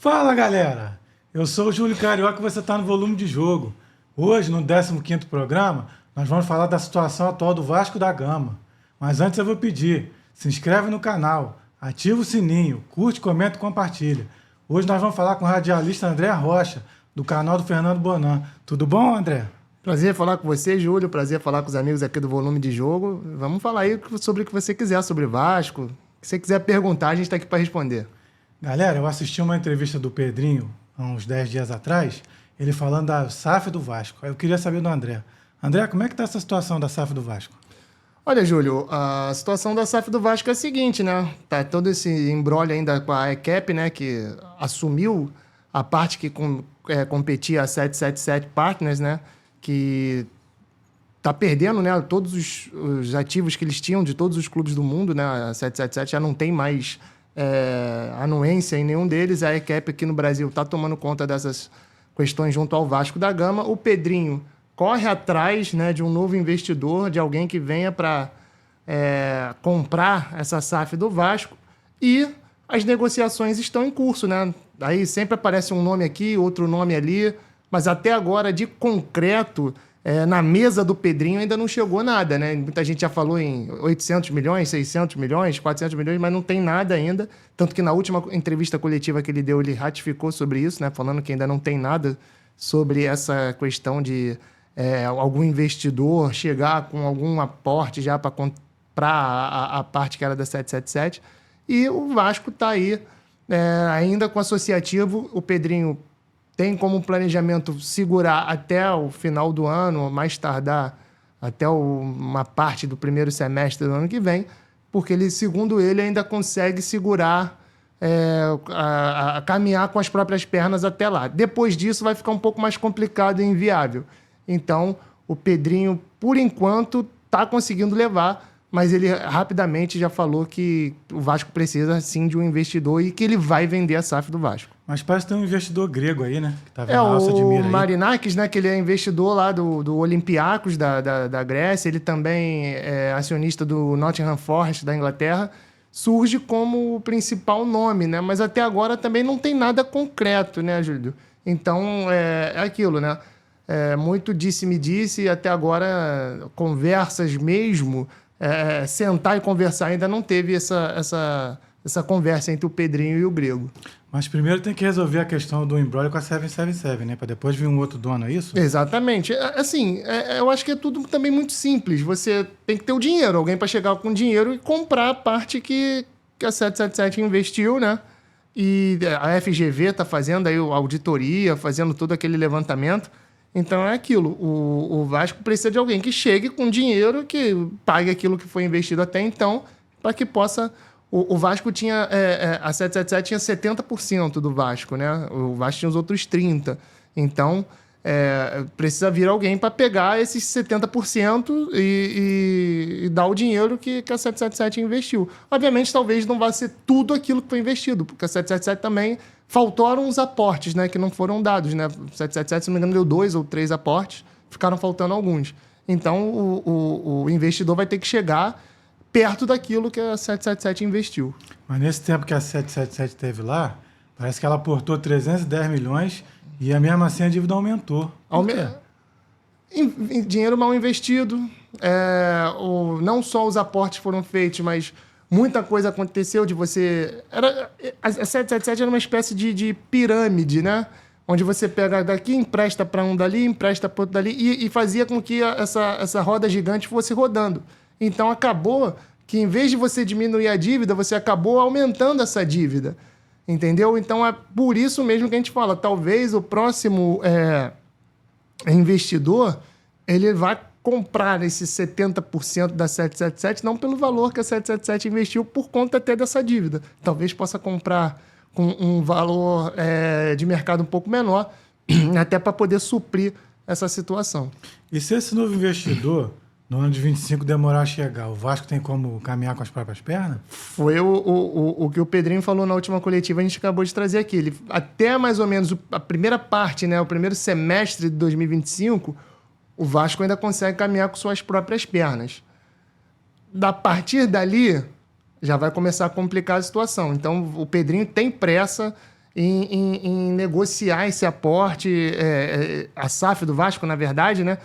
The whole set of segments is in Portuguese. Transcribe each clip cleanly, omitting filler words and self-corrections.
Fala, galera! Eu sou o Júlio Carioca e você está no Volume de Jogo. Hoje, no 15º programa, nós vamos falar da situação atual do Vasco da Gama. Mas antes eu vou pedir, se inscreve no canal, ativa o sininho, curte, comenta e compartilha. Hoje nós vamos falar com o radialista André Rocha, do canal do Fernando Bonan. Tudo bom, André? Prazer falar com você, Júlio. Prazer falar com os amigos aqui do Volume de Jogo. Vamos falar aí sobre o que você quiser, sobre Vasco. Se você quiser perguntar, a gente está aqui para responder. Galera, eu assisti uma entrevista do Pedrinho há uns 10 dias atrás, ele falando da SAF do Vasco. Eu queria saber do André. André, como é que está essa situação da SAF do Vasco? Olha, Júlio, a situação da SAF do Vasco é a seguinte, né? Tá todo esse imbróglio ainda com a ECAP, né? Que assumiu a parte que competia a 777 Partners, né? Que tá perdendo, né? Todos os ativos que eles tinham de todos os clubes do mundo, né? A 777 já não tem mais anuência em nenhum deles. A ECAP aqui no Brasil está tomando conta dessas questões junto ao Vasco da Gama. O Pedrinho corre atrás, né, de um novo investidor, de alguém que venha para comprar essa SAF do Vasco, e as negociações estão em curso, né? Aí sempre aparece um nome aqui, outro nome ali, mas até agora, de concreto, na mesa do Pedrinho ainda não chegou nada, né? Muita gente já falou em 800 milhões, 600 milhões, 400 milhões, mas não tem nada ainda. Tanto que na última entrevista coletiva que ele deu, ele ratificou sobre isso, né? Falando que ainda não tem nada sobre essa questão de algum investidor chegar com algum aporte já para comprar a parte que era da 777. E o Vasco está aí ainda com o associativo. O Pedrinho tem como planejamento segurar até o final do ano, mais tardar até uma parte do primeiro semestre do ano que vem, porque ele, segundo ele, ainda consegue segurar, a caminhar com as próprias pernas até lá. Depois disso vai ficar um pouco mais complicado e inviável. Então, o Pedrinho, por enquanto, está conseguindo levar, mas ele rapidamente já falou que o Vasco precisa, sim, de um investidor e que ele vai vender a SAF do Vasco. Mas parece que tem um investidor grego aí, né? Que tá vendo a alça de mira o aí. Marinakis, né? Que ele é investidor lá do Olympiacos da Grécia. Ele também é acionista do Nottingham Forest da Inglaterra. Surge como o principal nome, né? Mas até agora também não tem nada concreto, né, Júlio? Então, é aquilo, né? Muito disse-me-disse, e até agora conversas mesmo, sentar e conversar, ainda não teve essa conversa entre o Pedrinho e o Grego. Mas primeiro tem que resolver a questão do embrólio com a 777, né? Para depois vir um outro dono, é isso? Exatamente. Assim, eu acho que é tudo também muito simples. Você tem que ter o dinheiro, alguém para chegar com dinheiro e comprar a parte que a 777 investiu, né? E a FGV está fazendo aí a auditoria, fazendo todo aquele levantamento. Então é aquilo. O Vasco precisa de alguém que chegue com dinheiro, que pague aquilo que foi investido até então, para que possa... O Vasco tinha... a 777 tinha 70% do Vasco, né? O Vasco tinha os outros 30%. Então, precisa vir alguém para pegar esses 70% e dar o dinheiro que a 777 investiu. Obviamente, talvez não vá ser tudo aquilo que foi investido, porque a 777 também faltaram os aportes, né? Que não foram dados, né? A 777, se não me engano, deu 2 ou 3 aportes, ficaram faltando alguns. Então, o investidor vai ter que chegar perto daquilo que a 777 investiu. Mas nesse tempo que a 777 esteve lá, parece que ela aportou 310 milhões e mesmo assim a dívida aumentou. Por quê? Dinheiro mal investido. Não só os aportes foram feitos, mas muita coisa aconteceu de você... A 777 era uma espécie de pirâmide, né? Onde você pega daqui, empresta para um dali, empresta para outro dali, e fazia com que essa roda gigante fosse rodando. Então, acabou que, em vez de você diminuir a dívida, você acabou aumentando essa dívida. Entendeu? Então, é por isso mesmo que a gente fala. Talvez o próximo investidor, ele vai comprar esses 70% da 777, não pelo valor que a 777 investiu, por conta até dessa dívida. Talvez possa comprar com um valor de mercado um pouco menor, até para poder suprir essa situação. E se esse novo investidor, no ano de 25, demorar a chegar, o Vasco tem como caminhar com as próprias pernas? Foi o que o Pedrinho falou na última coletiva, a gente acabou de trazer aqui. Ele, até mais ou menos a primeira parte, né, o primeiro semestre de 2025, o Vasco ainda consegue caminhar com suas próprias pernas. A partir dali, já vai começar a complicar a situação. Então, o Pedrinho tem pressa, em negociar esse aporte, a SAF do Vasco, na verdade, né?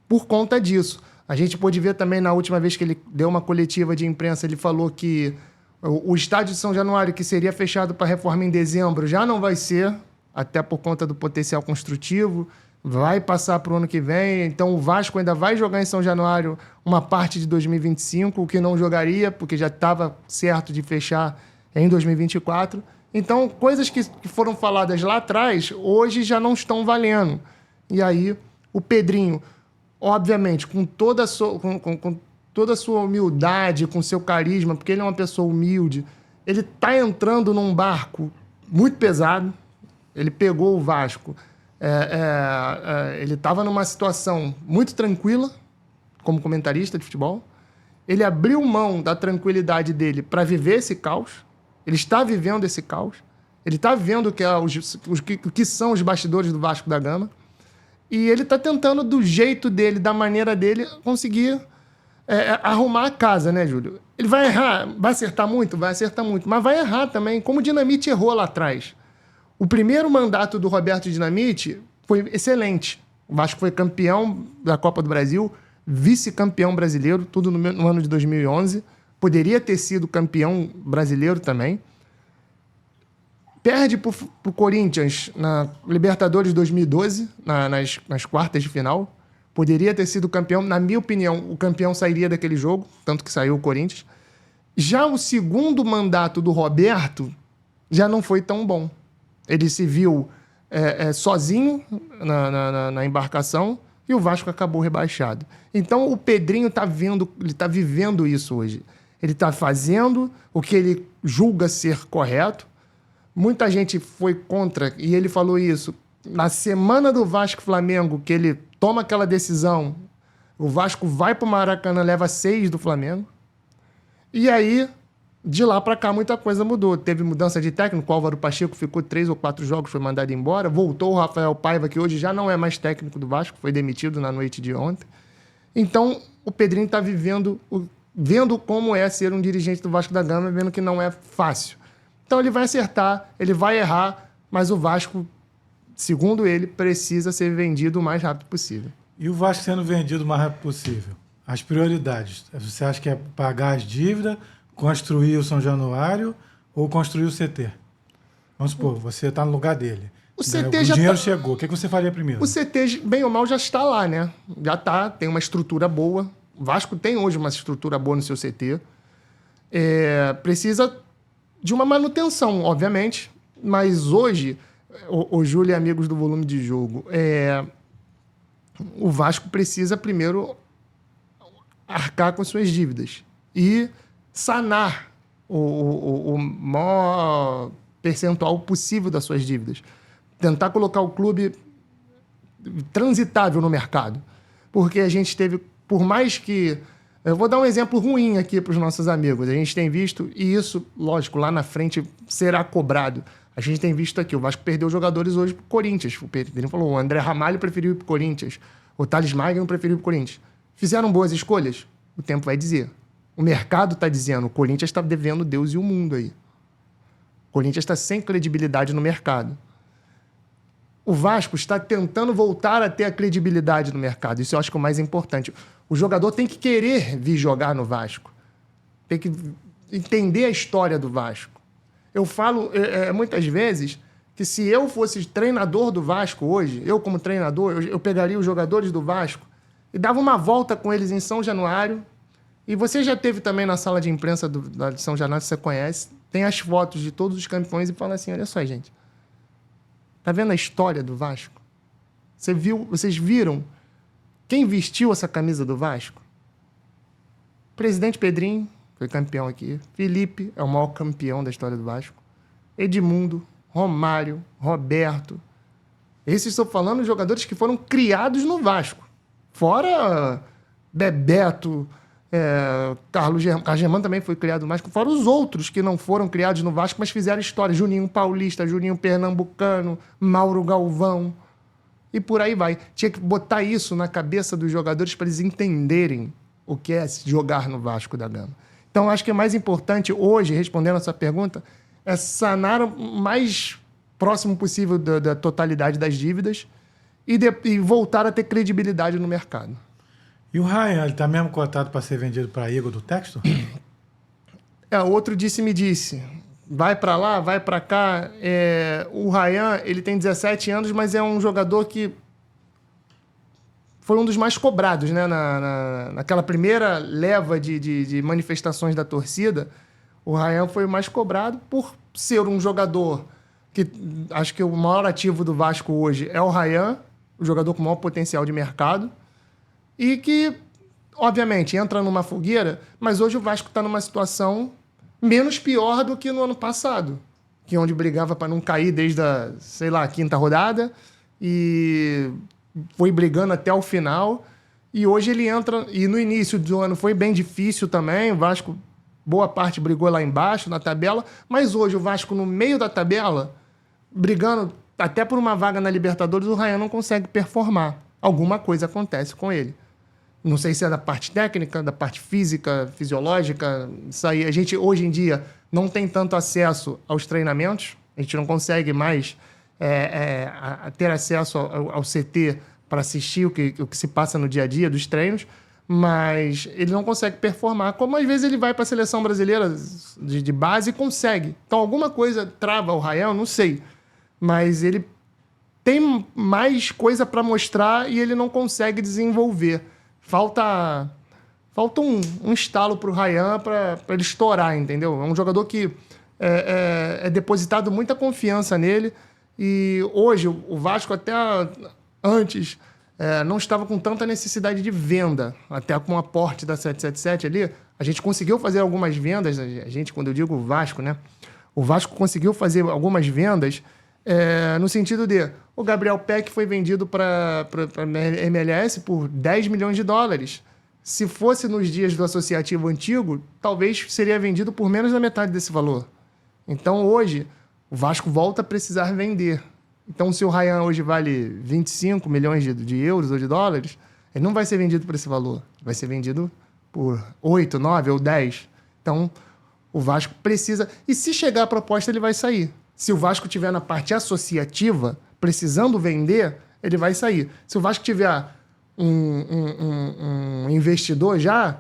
Por conta disso. A gente pôde ver também, na última vez que ele deu uma coletiva de imprensa, ele falou que o estádio de São Januário, que seria fechado para reforma em dezembro, já não vai ser, até por conta do potencial construtivo, vai passar para o ano que vem. Então, o Vasco ainda vai jogar em São Januário uma parte de 2025, o que não jogaria, porque já estava certo de fechar em 2024. Então, coisas que foram faladas lá atrás, hoje já não estão valendo. E aí, o Pedrinho, obviamente, com toda a sua humildade, com seu carisma, porque ele é uma pessoa humilde, ele está entrando num barco muito pesado. Ele pegou o Vasco. Ele estava numa situação muito tranquila, como comentarista de futebol. Ele abriu mão da tranquilidade dele para viver esse caos. Ele está vivendo esse caos. Ele está vendo o que são os bastidores do Vasco da Gama. E ele está tentando, do jeito dele, da maneira dele, conseguir arrumar a casa, né, Júlio? Ele vai errar, vai acertar muito, mas vai errar também, como o Dinamite errou lá atrás. O primeiro mandato do Roberto Dinamite foi excelente. O Vasco foi campeão da Copa do Brasil, vice-campeão brasileiro, tudo no ano de 2011. Poderia ter sido campeão brasileiro também. Perde para o Corinthians na Libertadores 2012, nas quartas de final. Poderia ter sido campeão. Na minha opinião, o campeão sairia daquele jogo, tanto que saiu o Corinthians. Já o segundo mandato do Roberto já não foi tão bom. Ele se viu sozinho na embarcação e o Vasco acabou rebaixado. Então, o Pedrinho está vivendo isso hoje. Ele está fazendo o que ele julga ser correto. Muita gente foi contra, e ele falou isso. Na semana do Vasco-Flamengo, que ele toma aquela decisão, o Vasco vai para o Maracanã, leva 6 do Flamengo. E aí, de lá para cá, muita coisa mudou. Teve mudança de técnico, o Álvaro Pacheco ficou 3 ou 4 jogos, foi mandado embora. Voltou o Rafael Paiva, que hoje já não é mais técnico do Vasco, foi demitido na noite de ontem. Então, o Pedrinho está vendo como é ser um dirigente do Vasco da Gama, vendo que não é fácil. Então, ele vai acertar, ele vai errar, mas o Vasco, segundo ele, precisa ser vendido o mais rápido possível. E o Vasco sendo vendido o mais rápido possível? As prioridades. Você acha que é pagar as dívidas, construir o São Januário ou construir o CT? Vamos supor, você está no lugar dele. O CT o dinheiro chegou. O que você faria primeiro? O CT, bem ou mal, já está lá, né? Já está, tem uma estrutura boa. O Vasco tem hoje uma estrutura boa no seu CT. Precisa de uma manutenção, obviamente. Mas hoje, o Júlio e amigos do Volume de Jogo, o Vasco precisa primeiro arcar com suas dívidas e sanar o maior percentual possível das suas dívidas. Tentar colocar o clube transitável no mercado. Porque a gente teve, por mais que... Eu vou dar um exemplo ruim aqui para os nossos amigos. A gente tem visto, e isso, lógico, lá na frente será cobrado. A gente tem visto aqui, o Vasco perdeu jogadores hoje para o Corinthians. O Pedro falou, o André Ramalho preferiu ir para o Corinthians. O Thales Magno preferiu ir para o Corinthians. Fizeram boas escolhas? O tempo vai dizer. O mercado está dizendo, o Corinthians está devendo Deus e o mundo aí. O Corinthians está sem credibilidade no mercado. O Vasco está tentando voltar a ter a credibilidade no mercado. Isso eu acho que é o mais importante. O jogador tem que querer vir jogar no Vasco. Tem que entender a história do Vasco. Eu falo muitas vezes que se eu fosse treinador do Vasco hoje, eu como treinador, eu pegaria os jogadores do Vasco e dava uma volta com eles em São Januário. E você já teve também na sala de imprensa de São Januário, você conhece, tem as fotos de todos os campeões e fala assim, olha só, gente. Tá vendo a história do Vasco? Vocês viram quem vestiu essa camisa do Vasco? O presidente Pedrinho foi campeão aqui. Felipe é o maior campeão da história do Vasco. Edmundo, Romário, Roberto. Esses estou falando de jogadores que foram criados no Vasco. Fora Bebeto, Carlos Germano também foi criado no Vasco. Fora os outros que não foram criados no Vasco, mas fizeram história. Juninho Paulista, Juninho Pernambucano, Mauro Galvão. E por aí vai. Tinha que botar isso na cabeça dos jogadores para eles entenderem o que é jogar no Vasco da Gama. Então, acho que é mais importante hoje, respondendo a sua pergunta, é sanar o mais próximo possível da totalidade das dívidas e voltar a ter credibilidade no mercado. E o Ryan, ele está mesmo cotado para ser vendido para a Eagle do Textor? Outro disse-me disse. Vai para lá, vai para cá. O Ryan, ele tem 17 anos, mas é um jogador que foi um dos mais cobrados, né? Naquela primeira leva de manifestações da torcida, o Ryan foi o mais cobrado por ser um jogador que acho que o maior ativo do Vasco hoje é o Ryan, o jogador com maior potencial de mercado, e que, obviamente, entra numa fogueira, mas hoje o Vasco está numa situação menos pior do que no ano passado, que onde brigava para não cair desde a, sei lá, quinta rodada e foi brigando até o final. E hoje ele entra, e no início do ano foi bem difícil também, o Vasco, boa parte brigou lá embaixo na tabela, mas hoje o Vasco no meio da tabela, brigando até por uma vaga na Libertadores, o Ryan não consegue performar. Alguma coisa acontece com ele. Não sei se é da parte técnica, da parte física, fisiológica. Isso aí, a gente, hoje em dia, não tem tanto acesso aos treinamentos. A gente não consegue mais ter acesso ao CT para assistir o que se passa no dia a dia dos treinos. Mas ele não consegue performar. Como às vezes ele vai para a seleção brasileira de base e consegue. Então, alguma coisa trava o Ryan, não sei. Mas ele tem mais coisa para mostrar e ele não consegue desenvolver. Falta um estalo para o Ryan para ele estourar, entendeu? É um jogador que é depositado muita confiança nele. E hoje o Vasco até antes não estava com tanta necessidade de venda. Até com o aporte da 777 ali, a gente conseguiu fazer algumas vendas. A gente, quando eu digo o Vasco, né? O Vasco conseguiu fazer algumas vendas no sentido de o Gabriel Peck foi vendido para a MLS por 10 milhões de dólares. Se fosse nos dias do associativo antigo, talvez seria vendido por menos da metade desse valor. Então, hoje, o Vasco volta a precisar vender. Então, se o Ryan hoje vale 25 milhões de euros ou de dólares, ele não vai ser vendido por esse valor. Vai ser vendido por 8, 9 ou 10. Então, o Vasco precisa... E se chegar a proposta, ele vai sair. Se o Vasco estiver na parte associativa, precisando vender, ele vai sair. Se o Vasco tiver um investidor já,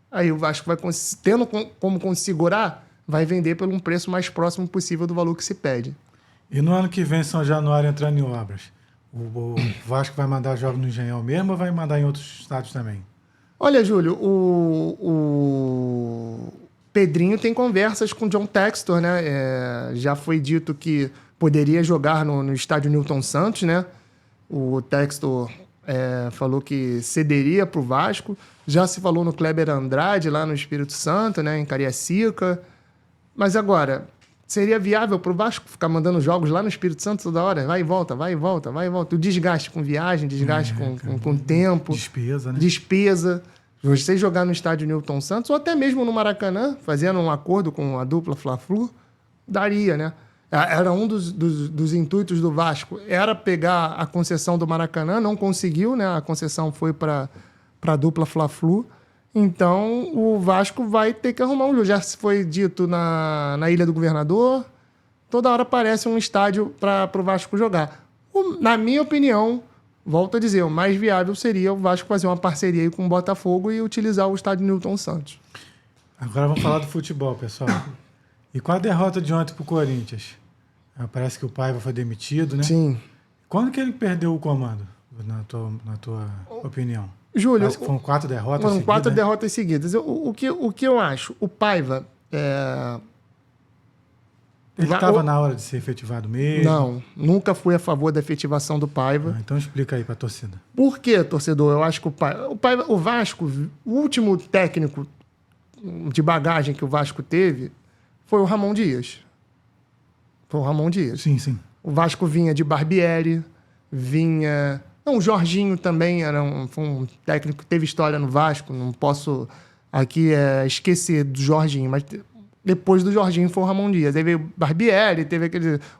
aí o Vasco vai, tendo como segurar, vai vender por um preço mais próximo possível do valor que se pede. E no ano que vem, São Januário entrando em obras, o Vasco vai mandar jogos no Engenhão mesmo ou vai mandar em outros estados também? Olha, Júlio, o Pedrinho tem conversas com o John Textor, né? Já foi dito que poderia jogar no estádio Newton Santos, né? O Textor falou que cederia para o Vasco. Já se falou no Kleber Andrade, lá no Espírito Santo, né? Em Cariacica. Mas agora, seria viável para o Vasco ficar mandando jogos lá no Espírito Santo toda hora? Vai e volta, vai e volta, vai e volta. O desgaste com viagem, desgaste com tempo. Despesa, né? Despesa. Você jogar no estádio Newton Santos, ou até mesmo no Maracanã, fazendo um acordo com a dupla Fla-Flu, daria, né? Era um dos intuitos do Vasco. Era pegar a concessão do Maracanã, não conseguiu, né? A concessão foi para a dupla Fla-Flu. Então, o Vasco vai ter que arrumar um jogo. Já foi dito na Ilha do Governador, toda hora aparece um estádio para o Vasco jogar. Na minha opinião, volto a dizer, o mais viável seria o Vasco fazer uma parceria aí com o Botafogo e utilizar o estádio Newton Santos. Agora vamos falar do futebol, pessoal. E com a derrota de ontem para o Corinthians? Parece que o Paiva foi demitido, né? Sim. Quando que ele perdeu o comando, na tua opinião? Júlio, Parece que foram 4 derrotas foram seguidas. 4 né? derrotas seguidas. O que eu acho? O Paiva... Ele estava na hora de ser efetivado mesmo? Não, nunca fui a favor da efetivação do Paiva. Então explica aí para a torcida. Por quê, torcedor? Eu acho que o Vasco, o último técnico de bagagem que o Vasco teve foi o Ramon Dias. Foi o Ramon Dias. Sim, sim. O Vasco vinha de Barbieri, vinha... Não, o Jorginho também foi um técnico que teve história no Vasco. Não posso aqui esquecer do Jorginho, mas depois do Jorginho foi o Ramon Dias. Aí veio Barbieri, teve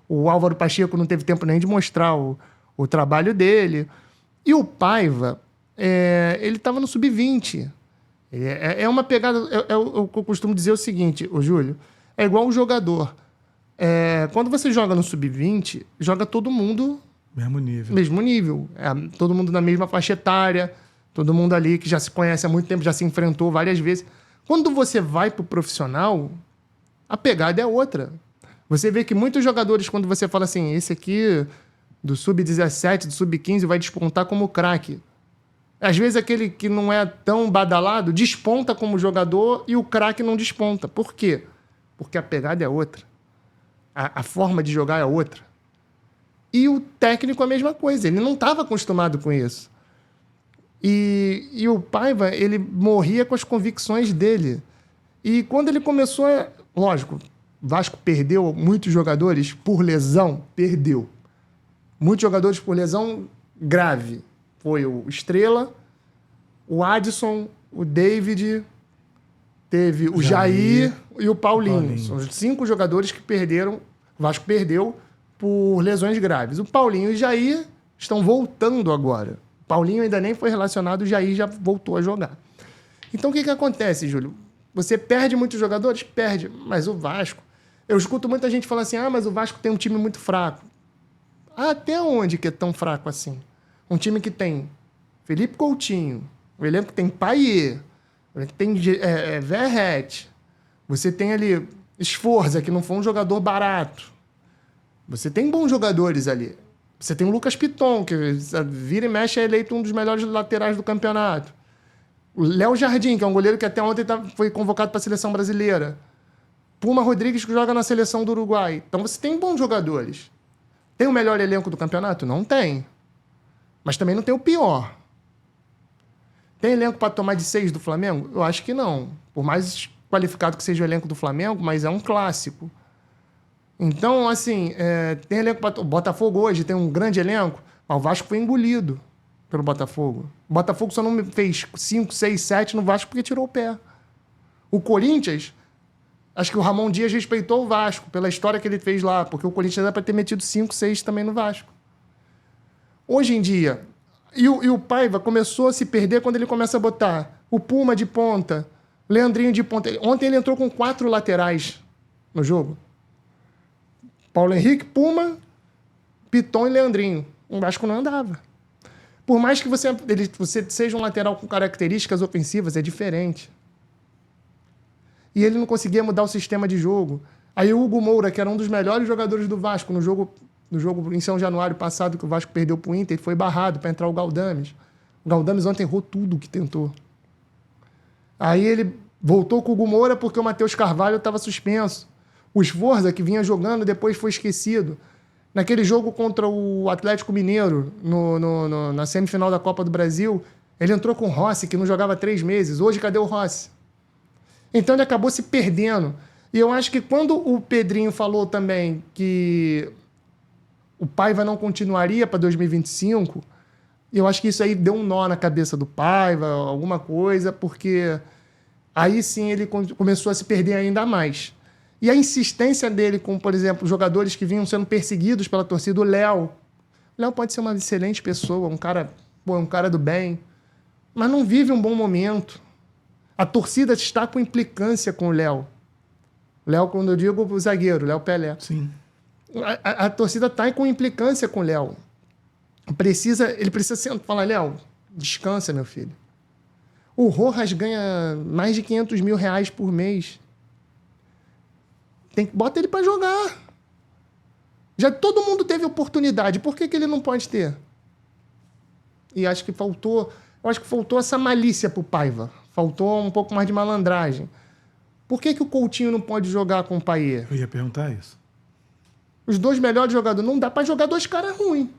o Álvaro Pacheco não teve tempo nem de mostrar o trabalho dele. E o Paiva, ele estava no sub-20. É uma pegada... Eu costumo dizer o seguinte, Júlio, é igual um jogador. Quando você joga no sub-20, joga todo mundo mesmo nível. Todo mundo na mesma faixa etária, todo mundo ali que já se conhece há muito tempo, já se enfrentou várias vezes. Quando você vai pro profissional, a pegada é outra. Você vê que muitos jogadores, quando você fala assim, esse aqui do sub-17, do sub-15, vai despontar como craque. Às vezes aquele que não é tão badalado desponta como jogador e o craque não desponta. Por quê? Porque a pegada é outra. A forma de jogar é outra. E o técnico a mesma coisa. Ele não estava acostumado com isso. E o Paiva, ele morria com as convicções dele. E quando ele começou a... Lógico, Vasco perdeu muitos jogadores por lesão. Perdeu. Muitos jogadores por lesão grave. Foi o Estrela, o Adson, o David, teve o Jair e o Paulinho. São os 5 jogadores que perderam, o Vasco perdeu por lesões graves. O Paulinho e o Jair estão voltando agora. O Paulinho ainda nem foi relacionado, o Jair já voltou a jogar. Então o que acontece, Júlio? Você perde muitos jogadores? Perde. Mas o Vasco... Eu escuto muita gente falar assim, mas o Vasco tem um time muito fraco. Até onde que é tão fraco assim? Um time que tem Felipe Coutinho, o elenco que tem Payet, o elenco que tem Verratti, você tem ali Sforza, que não foi um jogador barato. Você tem bons jogadores ali. Você tem o Lucas Piton, que vira e mexe é eleito um dos melhores laterais do campeonato. O Léo Jardim, que é um goleiro que até ontem foi convocado para a seleção brasileira. Puma Rodrigues, que joga na seleção do Uruguai. Então você tem bons jogadores. Tem o melhor elenco do campeonato? Não tem. Mas também não tem o pior. Tem elenco para tomar de 6 do Flamengo? Eu acho que não. Por mais qualificado que seja o elenco do Flamengo, mas é um clássico. Então, assim, tem elenco para... O Botafogo hoje tem um grande elenco, mas o Vasco foi engolido pelo Botafogo. O Botafogo só não fez 5, 6, 7 no Vasco porque tirou o pé. O Corinthians, acho que o Ramon Dias respeitou o Vasco pela história que ele fez lá, porque o Corinthians era para ter metido 5, 6 também no Vasco. Hoje em dia, e o Paiva começou a se perder quando ele começa a botar o Puma de ponta, Leandrinho de ponta. Ontem ele entrou com 4 laterais no jogo. Paulo Henrique, Puma, Piton e Leandrinho. O Vasco não andava. Por mais que você seja um lateral com características ofensivas, é diferente. E ele não conseguia mudar o sistema de jogo. Aí o Hugo Moura, que era um dos melhores jogadores do Vasco, no jogo em São Januário passado, que o Vasco perdeu pro Inter, ele foi barrado para entrar o Galdames. O Galdames ontem errou tudo que tentou. Aí ele voltou com o Hugo Moura porque o Matheus Carvalho estava suspenso. O Sforza, que vinha jogando, depois foi esquecido. Naquele jogo contra o Atlético Mineiro, na semifinal da Copa do Brasil, ele entrou com o Rossi, que não jogava há 3 meses. Hoje, cadê o Rossi? Então ele acabou se perdendo. E eu acho que quando o Pedrinho falou também que o Paiva não continuaria para 2025, eu acho que isso aí deu um nó na cabeça do Paiva, alguma coisa, porque aí sim ele começou a se perder ainda mais. E a insistência dele com, por exemplo, jogadores que vinham sendo perseguidos pela torcida, o Léo. O Léo pode ser uma excelente pessoa, um cara do bem, mas não vive um bom momento. A torcida está com implicância com o Léo. Léo, quando eu digo o zagueiro, Léo Pelé. Sim. A torcida está com implicância com o Léo. Ele precisa falar, Léo, descansa, meu filho. O Rojas ganha mais de 500 mil reais por mês. Bota ele para jogar. Já todo mundo teve oportunidade. Por que ele não pode ter? E acho que faltou essa malícia pro Paiva. Faltou um pouco mais de malandragem. Por que o Coutinho não pode jogar com o Payet? Eu ia perguntar isso. Os 2 melhores jogadores. Não dá para jogar 2 caras ruins.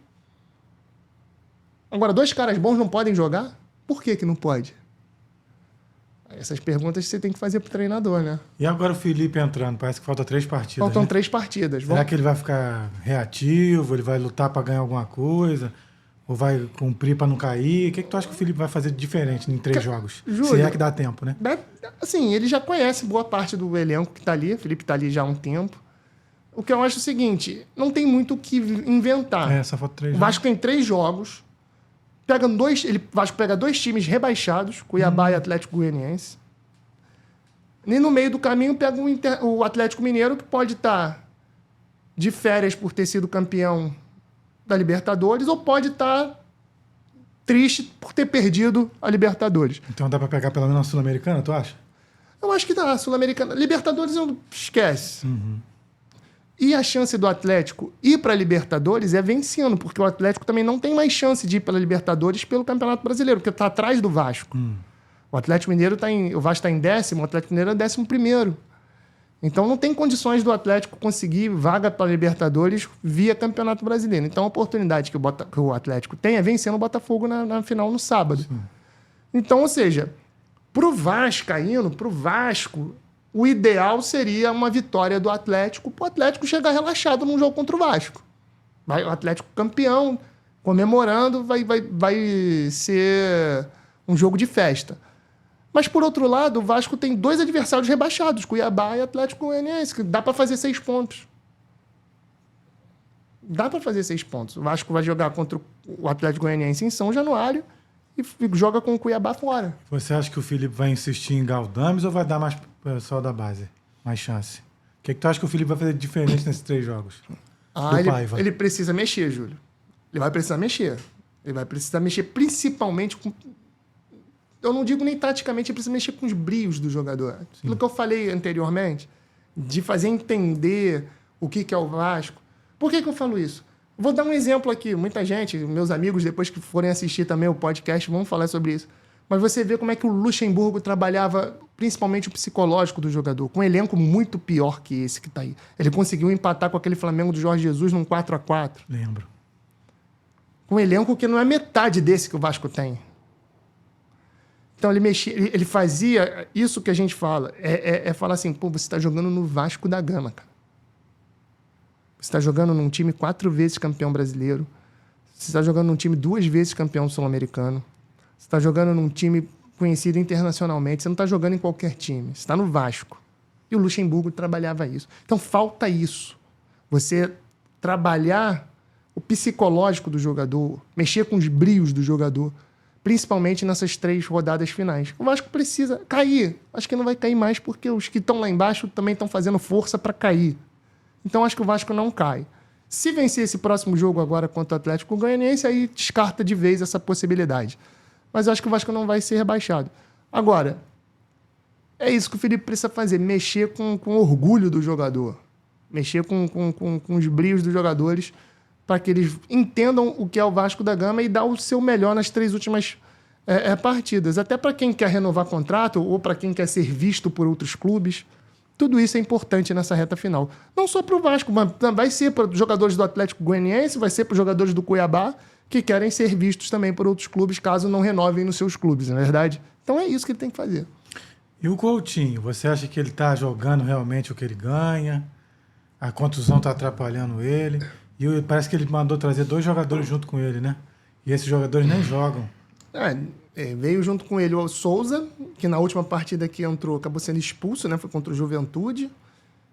Agora, 2 caras bons não podem jogar? Por que não pode? Essas perguntas você tem que fazer pro treinador, né? E agora o Felipe entrando, parece que falta 3 partidas. Faltam né? 3 partidas. Será que ele vai ficar reativo? Ele vai lutar para ganhar alguma coisa? Ou vai cumprir para não cair? O que tu acha que o Felipe vai fazer de diferente em 3 jogos? Júlio, se é que dá tempo, né? Assim, ele já conhece boa parte do elenco que tá ali. O Felipe tá ali já há um tempo. O que eu acho é o seguinte, não tem muito o que inventar. Só falta 3 jogos. O Vasco tem 3 jogos. O Vasco pega 2 times rebaixados, Cuiabá e Atlético Goianiense. E no meio do caminho pega o Atlético Mineiro, que pode estar de férias por ter sido campeão da Libertadores, ou pode estar triste por ter perdido a Libertadores. Então dá para pegar pelo menos a Sul-Americana, tu acha? Eu acho que dá, Sul-Americana. Libertadores, esquece. E a chance do Atlético ir para a Libertadores é vencendo, porque o Atlético também não tem mais chance de ir pela Libertadores pelo Campeonato Brasileiro, porque está atrás do Vasco. O Atlético Mineiro o Vasco está em 10º, o Atlético Mineiro é 11º. Então não tem condições do Atlético conseguir vaga para a Libertadores via Campeonato Brasileiro. Então a oportunidade que o Atlético tem é vencer o Botafogo na final no sábado. Sim. Então, ou seja, para o Vascaíno, para o Vasco, o ideal seria uma vitória do Atlético, para o Atlético chegar relaxado num jogo contra o Vasco. O Atlético campeão, comemorando, vai ser um jogo de festa. Mas, por outro lado, o Vasco tem 2 adversários rebaixados, Cuiabá e Atlético Goianiense, que dá para fazer 6 pontos. Dá para fazer 6 pontos. O Vasco vai jogar contra o Atlético Goianiense em São Januário e joga com o Cuiabá fora. Você acha que o Felipe vai insistir em Galdames ou vai dar mais pro pessoal da base? Mais chance? O que tu acha que o Felipe vai fazer de diferente nesses 3 jogos? Ele precisa mexer, Júlio. Ele vai precisar mexer. Ele vai precisar mexer principalmente com... Eu não digo nem taticamente, ele precisa mexer com os brios do jogador. Aquilo que eu falei anteriormente, de fazer entender o que é o Vasco. Por que eu falo isso? Vou dar um exemplo aqui. Muita gente, meus amigos, depois que forem assistir também o podcast, vão falar sobre isso. Mas você vê como é que o Luxemburgo trabalhava principalmente o psicológico do jogador, com um elenco muito pior que esse que está aí. Ele conseguiu empatar com aquele Flamengo do Jorge Jesus num 4-4. Lembro. Com um elenco que não é metade desse que o Vasco tem. Então ele fazia isso que a gente fala, falar assim, pô, você está jogando no Vasco da Gama, cara. Você está jogando num time 4 vezes campeão brasileiro, você está jogando num time 2 vezes campeão sul-americano, você está jogando num time conhecido internacionalmente, você não está jogando em qualquer time, você está no Vasco. E o Luxemburgo trabalhava isso. Então falta isso. Você trabalhar o psicológico do jogador, mexer com os brios do jogador, principalmente nessas 3 rodadas finais. O Vasco precisa cair. Acho que não vai cair mais porque os que estão lá embaixo também estão fazendo força para cair. Então acho que o Vasco não cai. Se vencer esse próximo jogo agora contra o Atlético Goianiense, aí descarta de vez essa possibilidade. Mas eu acho que o Vasco não vai ser rebaixado. Agora, é isso que o Felipe precisa fazer, mexer com o orgulho do jogador, mexer com os brios dos jogadores, para que eles entendam o que é o Vasco da Gama e dar o seu melhor nas 3 últimas partidas. Até para quem quer renovar contrato ou para quem quer ser visto por outros clubes. Tudo isso é importante nessa reta final. Não só para o Vasco, mas vai ser para os jogadores do Atlético Goianiense, vai ser para os jogadores do Cuiabá, que querem ser vistos também por outros clubes, caso não renovem nos seus clubes, não é verdade? Então é isso que ele tem que fazer. E o Coutinho, você acha que ele está jogando realmente o que ele ganha? A contusão está atrapalhando ele? E parece que ele mandou trazer 2 jogadores junto com ele, né? E esses jogadores nem jogam. Veio junto com ele o Souza, que na última partida que entrou acabou sendo expulso, né? Foi contra o Juventude.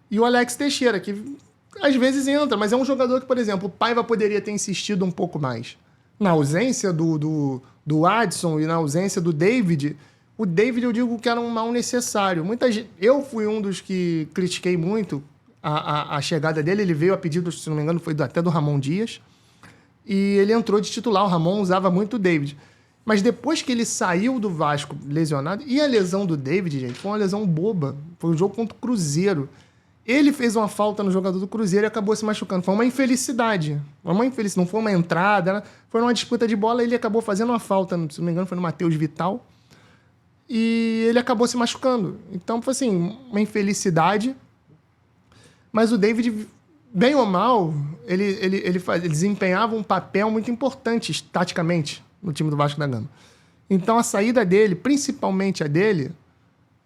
E o Alex Teixeira, que às vezes entra, mas é um jogador que, por exemplo, o Paiva poderia ter insistido um pouco mais. Na ausência do Adson e na ausência do David, o David eu digo que era um mal necessário. Eu fui um dos que critiquei muito a chegada dele. Ele veio a pedido, se não me engano, foi até do Ramon Dias. E ele entrou de titular. O Ramon usava muito o David. Mas depois que ele saiu do Vasco lesionado... E a lesão do David, gente, foi uma lesão boba. Foi um jogo contra o Cruzeiro. Ele fez uma falta no jogador do Cruzeiro e acabou se machucando. Foi uma infelicidade. Não foi uma entrada. Foi uma disputa de bola e ele acabou fazendo uma falta. Se não me engano, foi no Matheus Vital. E ele acabou se machucando. Então, foi assim, uma infelicidade. Mas o David, bem ou mal, ele desempenhava um papel muito importante, taticamente, no time do Vasco da Gama. Então, a saída dele, principalmente a dele,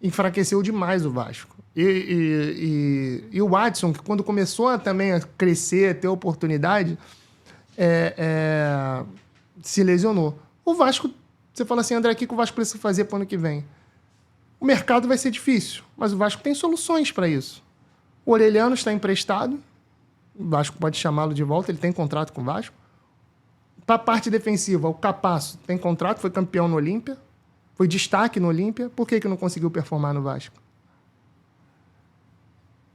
enfraqueceu demais o Vasco. E o Adson, que quando começou também a crescer, a ter oportunidade, se lesionou. O Vasco, você fala assim, André, o que o Vasco precisa fazer para o ano que vem? O mercado vai ser difícil, mas o Vasco tem soluções para isso. O Orelhano está emprestado, o Vasco pode chamá-lo de volta, ele tem contrato com o Vasco. Para a parte defensiva, o Capasso tem contrato, foi campeão no Olímpia, foi destaque no Olímpia. Por que não conseguiu performar no Vasco?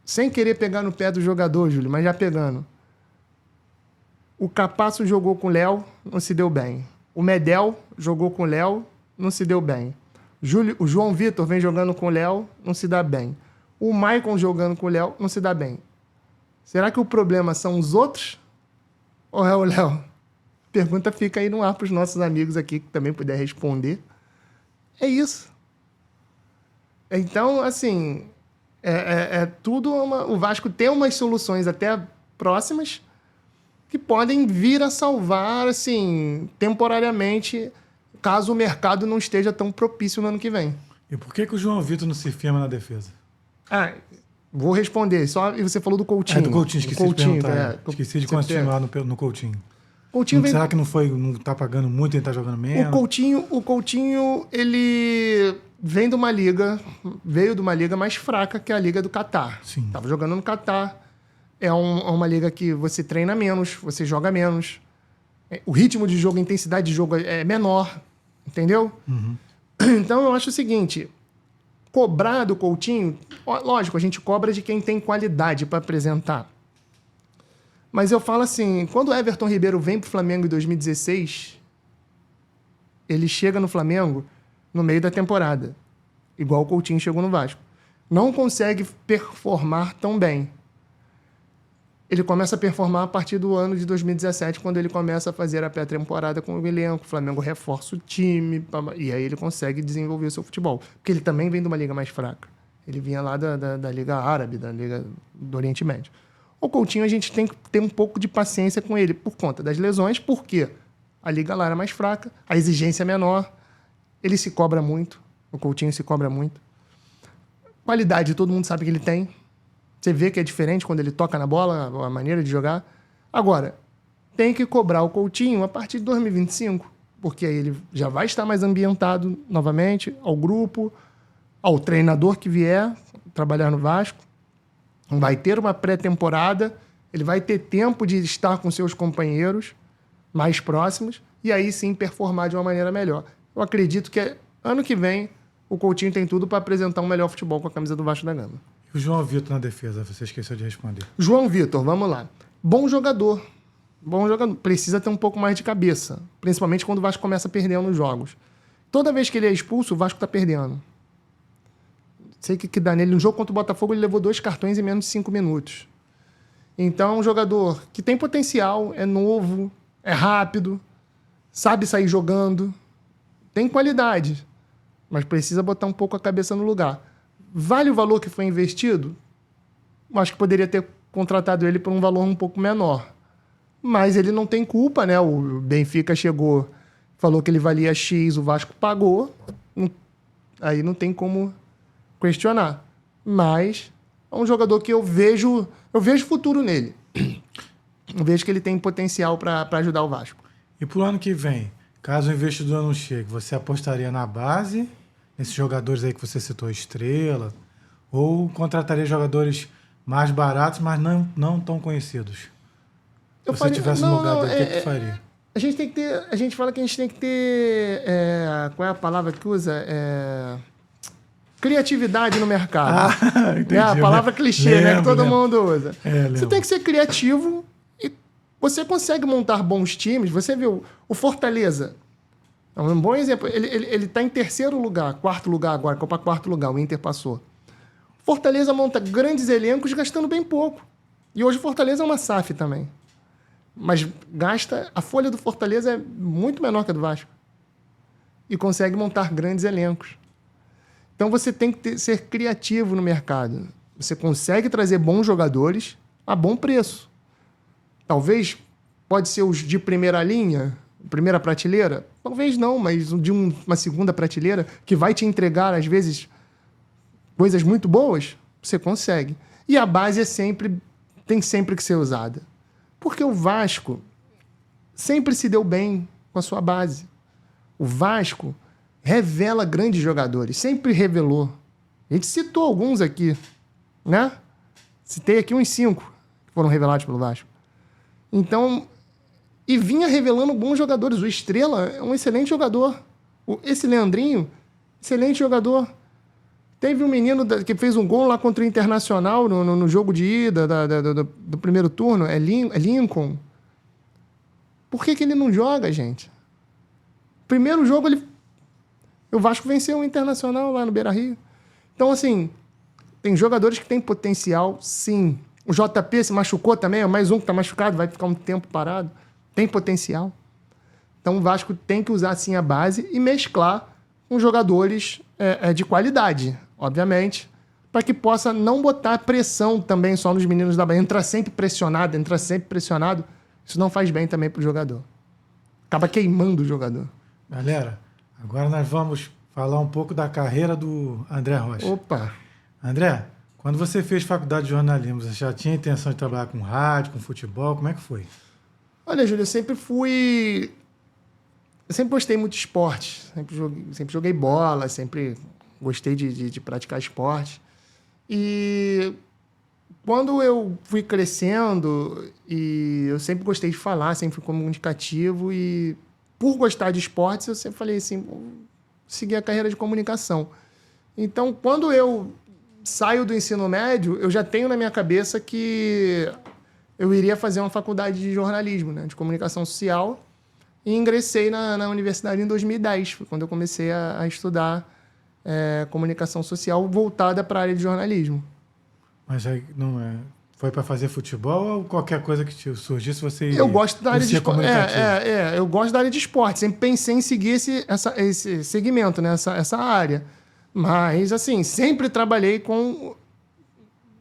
sem querer pegar no pé do jogador, Júlio, mas já pegando. O Capasso jogou com o Léo, não se deu bem. O Medel jogou com o Léo, não se deu bem. O João Vitor vem jogando com o Léo, não se dá bem. O Maicon jogando com o Léo, não se dá bem. Será que o problema são os outros? Ou é o Léo? Pergunta fica aí no ar para os nossos amigos aqui, que também puder responder. É isso. Então, assim, tudo o Vasco tem umas soluções até próximas que podem vir a salvar, assim, temporariamente, caso o mercado não esteja tão propício no ano que vem. E por que o João Vitor não se firma na defesa? Vou responder. E você falou do Coutinho. Do Coutinho, esqueci de perguntar. Esqueci de continuar no Coutinho. Coutinho será que não tá pagando muito, ele tá jogando menos? O Coutinho, ele veio de uma liga mais fraca que a liga do Catar. Sim. Tava jogando no Catar. É uma liga que você treina menos, você joga menos. O ritmo de jogo, a intensidade de jogo é menor. Entendeu? Uhum. Então, eu acho o seguinte... Cobrar do Coutinho... Lógico, a gente cobra de quem tem qualidade para apresentar. Mas eu falo assim... Quando o Everton Ribeiro vem pro Flamengo em 2016... Ele chega no Flamengo no meio da temporada. Igual o Coutinho chegou no Vasco. Não consegue performar tão bem. Ele começa a performar a partir do ano de 2017, quando ele começa a fazer a pré-temporada com o elenco, o Flamengo reforça o time, e aí ele consegue desenvolver o seu futebol. Porque ele também vem de uma liga mais fraca. Ele vinha lá da Liga Árabe, da Liga do Oriente Médio. O Coutinho, a gente tem que ter um pouco de paciência com ele, por conta das lesões, porque a liga lá era mais fraca, a exigência é menor, ele se cobra muito, o Coutinho se cobra muito. Qualidade, todo mundo sabe que ele tem. Você vê que é diferente quando ele toca na bola, a maneira de jogar. Agora, tem que cobrar o Coutinho a partir de 2025, porque aí ele já vai estar mais ambientado novamente ao grupo, ao treinador que vier trabalhar no Vasco. Vai ter uma pré-temporada, ele vai ter tempo de estar com seus companheiros mais próximos e aí sim performar de uma maneira melhor. Eu acredito que ano que vem o Coutinho tem tudo para apresentar um melhor futebol com a camisa do Vasco da Gama. E o João Vitor na defesa, você esqueceu de responder. João Vitor, vamos lá. Bom jogador. Precisa ter um pouco mais de cabeça. Principalmente quando o Vasco começa perdendo os jogos. Toda vez que ele é expulso, o Vasco está perdendo. Sei que dá nele. No jogo contra o Botafogo, ele levou 2 cartões em menos de 5 minutos. Então, é um jogador que tem potencial, é novo, é rápido, sabe sair jogando, tem qualidade, mas precisa botar um pouco a cabeça no lugar. Vale o valor que foi investido? Acho que poderia ter contratado ele por um valor um pouco menor. Mas ele não tem culpa, né? O Benfica chegou, falou que ele valia X, o Vasco pagou. Aí não tem como questionar. Mas é um jogador que eu vejo futuro nele. Eu vejo que ele tem potencial para ajudar o Vasco. E pro ano que vem, caso o investidor não chegue, você apostaria na base, nesses jogadores aí que você citou, Estrela, ou contrataria jogadores mais baratos, mas não tão conhecidos? Se você tivesse no lugar dele, o que você faria? A gente fala que a gente tem que ter... qual é a palavra que usa? Criatividade no mercado. Entendi. É a palavra clichê, né? Que todo mundo usa. Você tem que ser criativo e você consegue montar bons times. Você viu o Fortaleza. É um bom exemplo. Ele está em 3º lugar, 4º lugar agora, para 4º lugar. O Inter passou. Fortaleza monta grandes elencos gastando bem pouco. E hoje o Fortaleza é uma SAF também. Mas a folha do Fortaleza é muito menor que a do Vasco. E consegue montar grandes elencos. Então você tem que ser criativo no mercado. Você consegue trazer bons jogadores a bom preço. Talvez pode ser os de primeira linha, primeira prateleira. Talvez não, mas de uma segunda prateleira que vai te entregar, às vezes, coisas muito boas, você consegue. E a base tem sempre que ser usada. Porque o Vasco sempre se deu bem com a sua base. O Vasco revela grandes jogadores, sempre revelou. A gente citou alguns aqui, né? Citei aqui uns 5 que foram revelados pelo Vasco. Então, e vinha revelando bons jogadores. O Estrela é um excelente jogador. Esse Leandrinho, excelente jogador. Teve um menino que fez um gol lá contra o Internacional no jogo de ida do primeiro turno, é Lincoln. Por que ele não joga, gente? Primeiro jogo, o Vasco venceu o Internacional lá no Beira-Rio. Então, assim, tem jogadores que têm potencial, sim. O JP se machucou também, é mais um que está machucado, vai ficar um tempo parado. Tem potencial. Então, o Vasco tem que usar, sim, a base e mesclar com jogadores de qualidade, obviamente, para que possa não botar pressão também só nos meninos da Bahia. Entrar sempre pressionado. Isso não faz bem também para o jogador. Acaba queimando o jogador. Galera, agora nós vamos falar um pouco da carreira do André Rocha. Opa! André, quando você fez faculdade de jornalismo, você já tinha intenção de trabalhar com rádio, com futebol? Como é que foi? Olha, Júlio, eu sempre gostei muito de esporte. Sempre joguei bola, sempre gostei de praticar esporte. E quando eu fui crescendo, e eu sempre gostei de falar, sempre fui comunicativo, e por gostar de esportes, eu sempre falei assim, vou seguir a carreira de comunicação. Então, quando eu saio do ensino médio, eu já tenho na minha cabeça que eu iria fazer uma faculdade de jornalismo, né, de comunicação social, e ingressei na universidade em 2010, foi quando eu comecei a estudar comunicação social voltada para a área de jornalismo. Mas aí não é. Foi para fazer futebol ou qualquer coisa que te surgisse você iria? Eu gosto da área de esporte. Comunicativo? Eu gosto da área de esporte. Sempre pensei em seguir esse segmento, né? essa área. Mas, assim, sempre trabalhei com...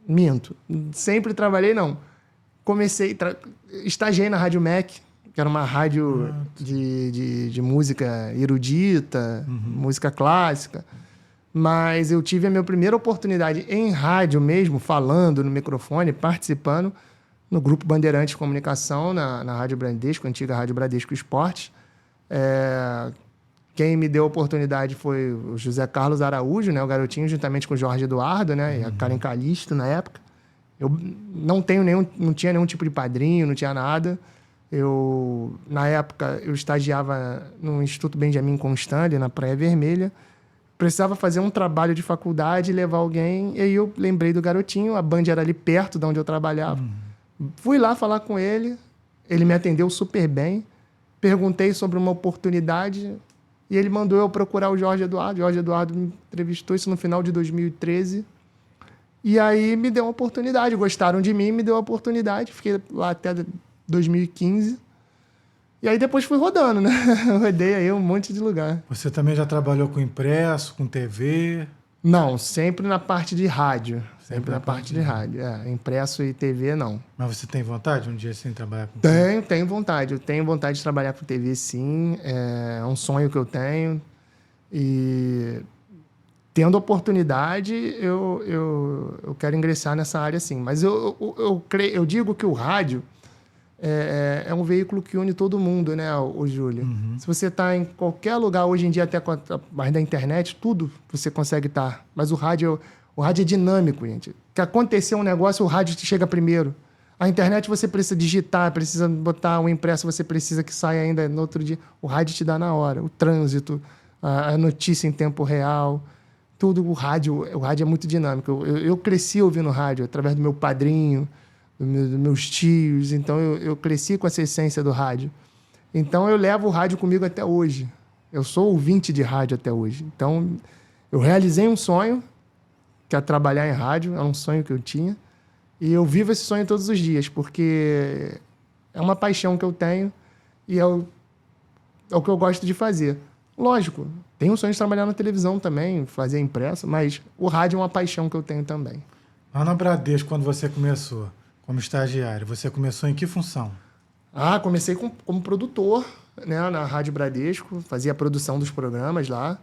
Minto. Sempre trabalhei, não. Estagiei na Rádio MEC, que era uma rádio de música erudita, música clássica. Mas eu tive a minha primeira oportunidade em rádio mesmo, falando no microfone, participando no Grupo Bandeirantes de Comunicação, na Rádio Bradesco, antiga Rádio Bradesco Esportes. Quem me deu a oportunidade foi o José Carlos Araújo, né, o garotinho, juntamente com o Jorge Eduardo, né, e a Karen Calixto na época. Eu não tinha nenhum tipo de padrinho, não tinha nada. Na época, eu estagiava no Instituto Benjamin Constant, na Praia Vermelha. Precisava fazer um trabalho de faculdade, levar alguém, e aí eu lembrei do garotinho, a Band era ali perto de onde eu trabalhava. Fui lá falar com ele me atendeu super bem, perguntei sobre uma oportunidade, e ele mandou eu procurar o Jorge Eduardo. O Jorge Eduardo me entrevistou, isso no final de 2013, e aí me deu uma oportunidade, gostaram de mim, me deu a oportunidade, fiquei lá até 2015, e aí depois fui rodando, né? Rodei aí um monte de lugar. Você também já trabalhou com impresso, com TV? Não, sempre na parte de rádio. Sempre na parte de rádio. Impresso e TV, não. Mas você tem vontade um dia sem trabalhar com TV? Tenho vontade. Eu tenho vontade de trabalhar com TV, sim. É um sonho que eu tenho. E tendo oportunidade, eu quero ingressar nessa área, sim. Mas eu digo que o rádio é um veículo que une todo mundo, né, o Júlio? Se você está em qualquer lugar, hoje em dia, até com a da internet, tudo você consegue estar. Mas o rádio é dinâmico, gente. Que acontecer um negócio, o rádio te chega primeiro. A internet você precisa digitar, precisa botar um impresso, você precisa que saia ainda no outro dia. O rádio te dá na hora. O trânsito, a notícia em tempo real, tudo. O rádio é muito dinâmico. Eu cresci ouvindo rádio através do meu padrinho, dos meus tios. Então, eu cresci com essa essência do rádio. Então, eu levo o rádio comigo até hoje. Eu sou ouvinte de rádio até hoje. Então, eu realizei um sonho, que é trabalhar em rádio. É um sonho que eu tinha. E eu vivo esse sonho todos os dias, porque é uma paixão que eu tenho e é o que eu gosto de fazer. Lógico, tenho um sonho de trabalhar na televisão também, fazer impresso, mas o rádio é uma paixão que eu tenho também. Lá na Bradesco, quando você começou como estagiário, você começou em que função? Comecei como produtor, né, na Rádio Bradesco, fazia a produção dos programas lá.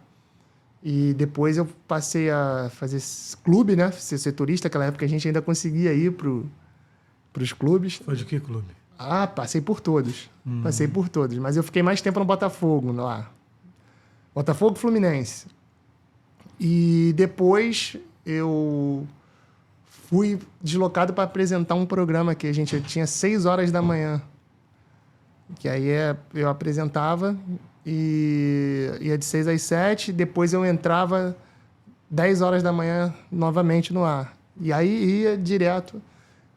E depois eu passei a fazer clube, né? Ser setorista. Naquela época a gente ainda conseguia ir para os clubes. Foi de que clube? Passei por todos. Passei por todos. Mas eu fiquei mais tempo no Botafogo lá. Botafogo Fluminense. E depois eu fui deslocado para apresentar um programa que a gente tinha 6 horas da manhã. Que aí eu apresentava... E ia de 6 às 7, depois eu entrava 10 horas da manhã, novamente no ar. E aí ia direto.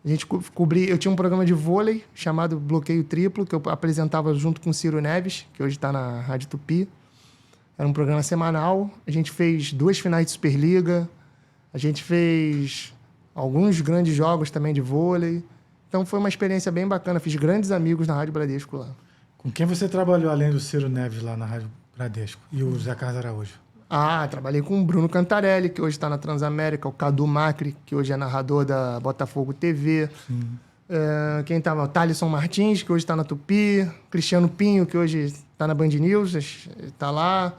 A gente cobria. Eu tinha um programa de vôlei chamado Bloqueio Triplo, que eu apresentava junto com o Ciro Neves, que hoje está na Rádio Tupi. Era um programa semanal. A gente fez 2 finais de Superliga. A gente fez alguns grandes jogos também de vôlei. Então foi uma experiência bem bacana. Fiz grandes amigos na Rádio Bradesco lá. Com quem você trabalhou além do Ciro Neves lá na Rádio Bradesco e o Zé Carlos Araújo? Trabalhei com o Bruno Cantarelli, que hoje está na Transamérica, o Cadu Macri, que hoje é narrador da Botafogo TV. Quem estava? O Thalisson Martins, que hoje está na Tupi. Cristiano Pinho, que hoje está na Band News, está lá.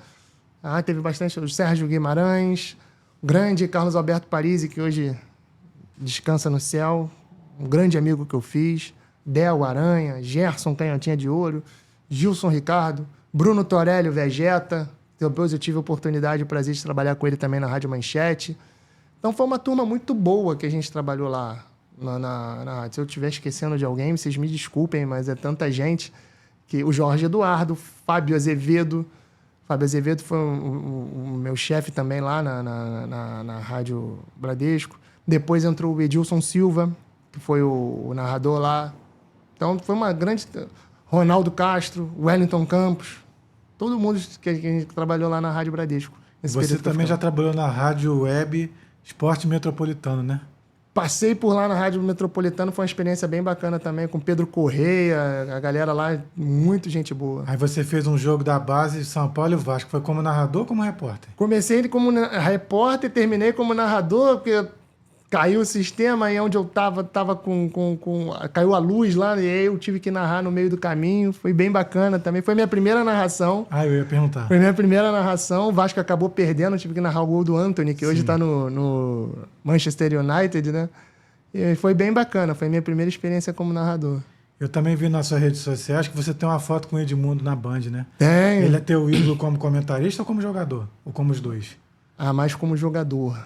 Teve bastante. O Sérgio Guimarães. O grande Carlos Alberto Parisi, que hoje descansa no céu. Um grande amigo que eu fiz. Del Aranha, Gerson Canhotinha de Ouro, Gilson Ricardo, Bruno Torelli, o Vegeta. Depois eu tive a oportunidade e o prazer de trabalhar com ele também na Rádio Manchete. Então foi uma turma muito boa que a gente trabalhou lá na rádio. Se eu estiver esquecendo de alguém, vocês me desculpem, mas é tanta gente. Que o Jorge Eduardo, Fábio Azevedo. Fábio Azevedo foi o meu chefe também lá na Rádio Bradesco. Depois entrou o Edilson Silva, que foi o narrador lá. Então foi uma grande... Ronaldo Castro, Wellington Campos... Todo mundo que a gente trabalhou lá na Rádio Bradesco. Você também já trabalhou na Rádio Web Esporte Metropolitano, né? Passei por lá na Rádio Metropolitano, foi uma experiência bem bacana também, com Pedro Correia, a galera lá, muito gente boa. Aí você fez um jogo da base São Paulo e Vasco. Foi como narrador ou como repórter? Comecei como repórter, terminei como narrador, porque caiu o sistema, aí onde eu tava caiu a luz lá, e aí eu tive que narrar no meio do caminho. Foi bem bacana também. Foi minha primeira narração. Eu ia perguntar. Foi minha primeira narração. O Vasco acabou perdendo, tive que narrar o gol do Antony, que hoje tá no Manchester United, né? E foi bem bacana. Foi minha primeira experiência como narrador. Eu também vi nas suas redes sociais que você tem uma foto com o Edmundo na Band, né? Tem. Ele é teu ídolo como comentarista ou como jogador? Ou como os dois? Mais como jogador.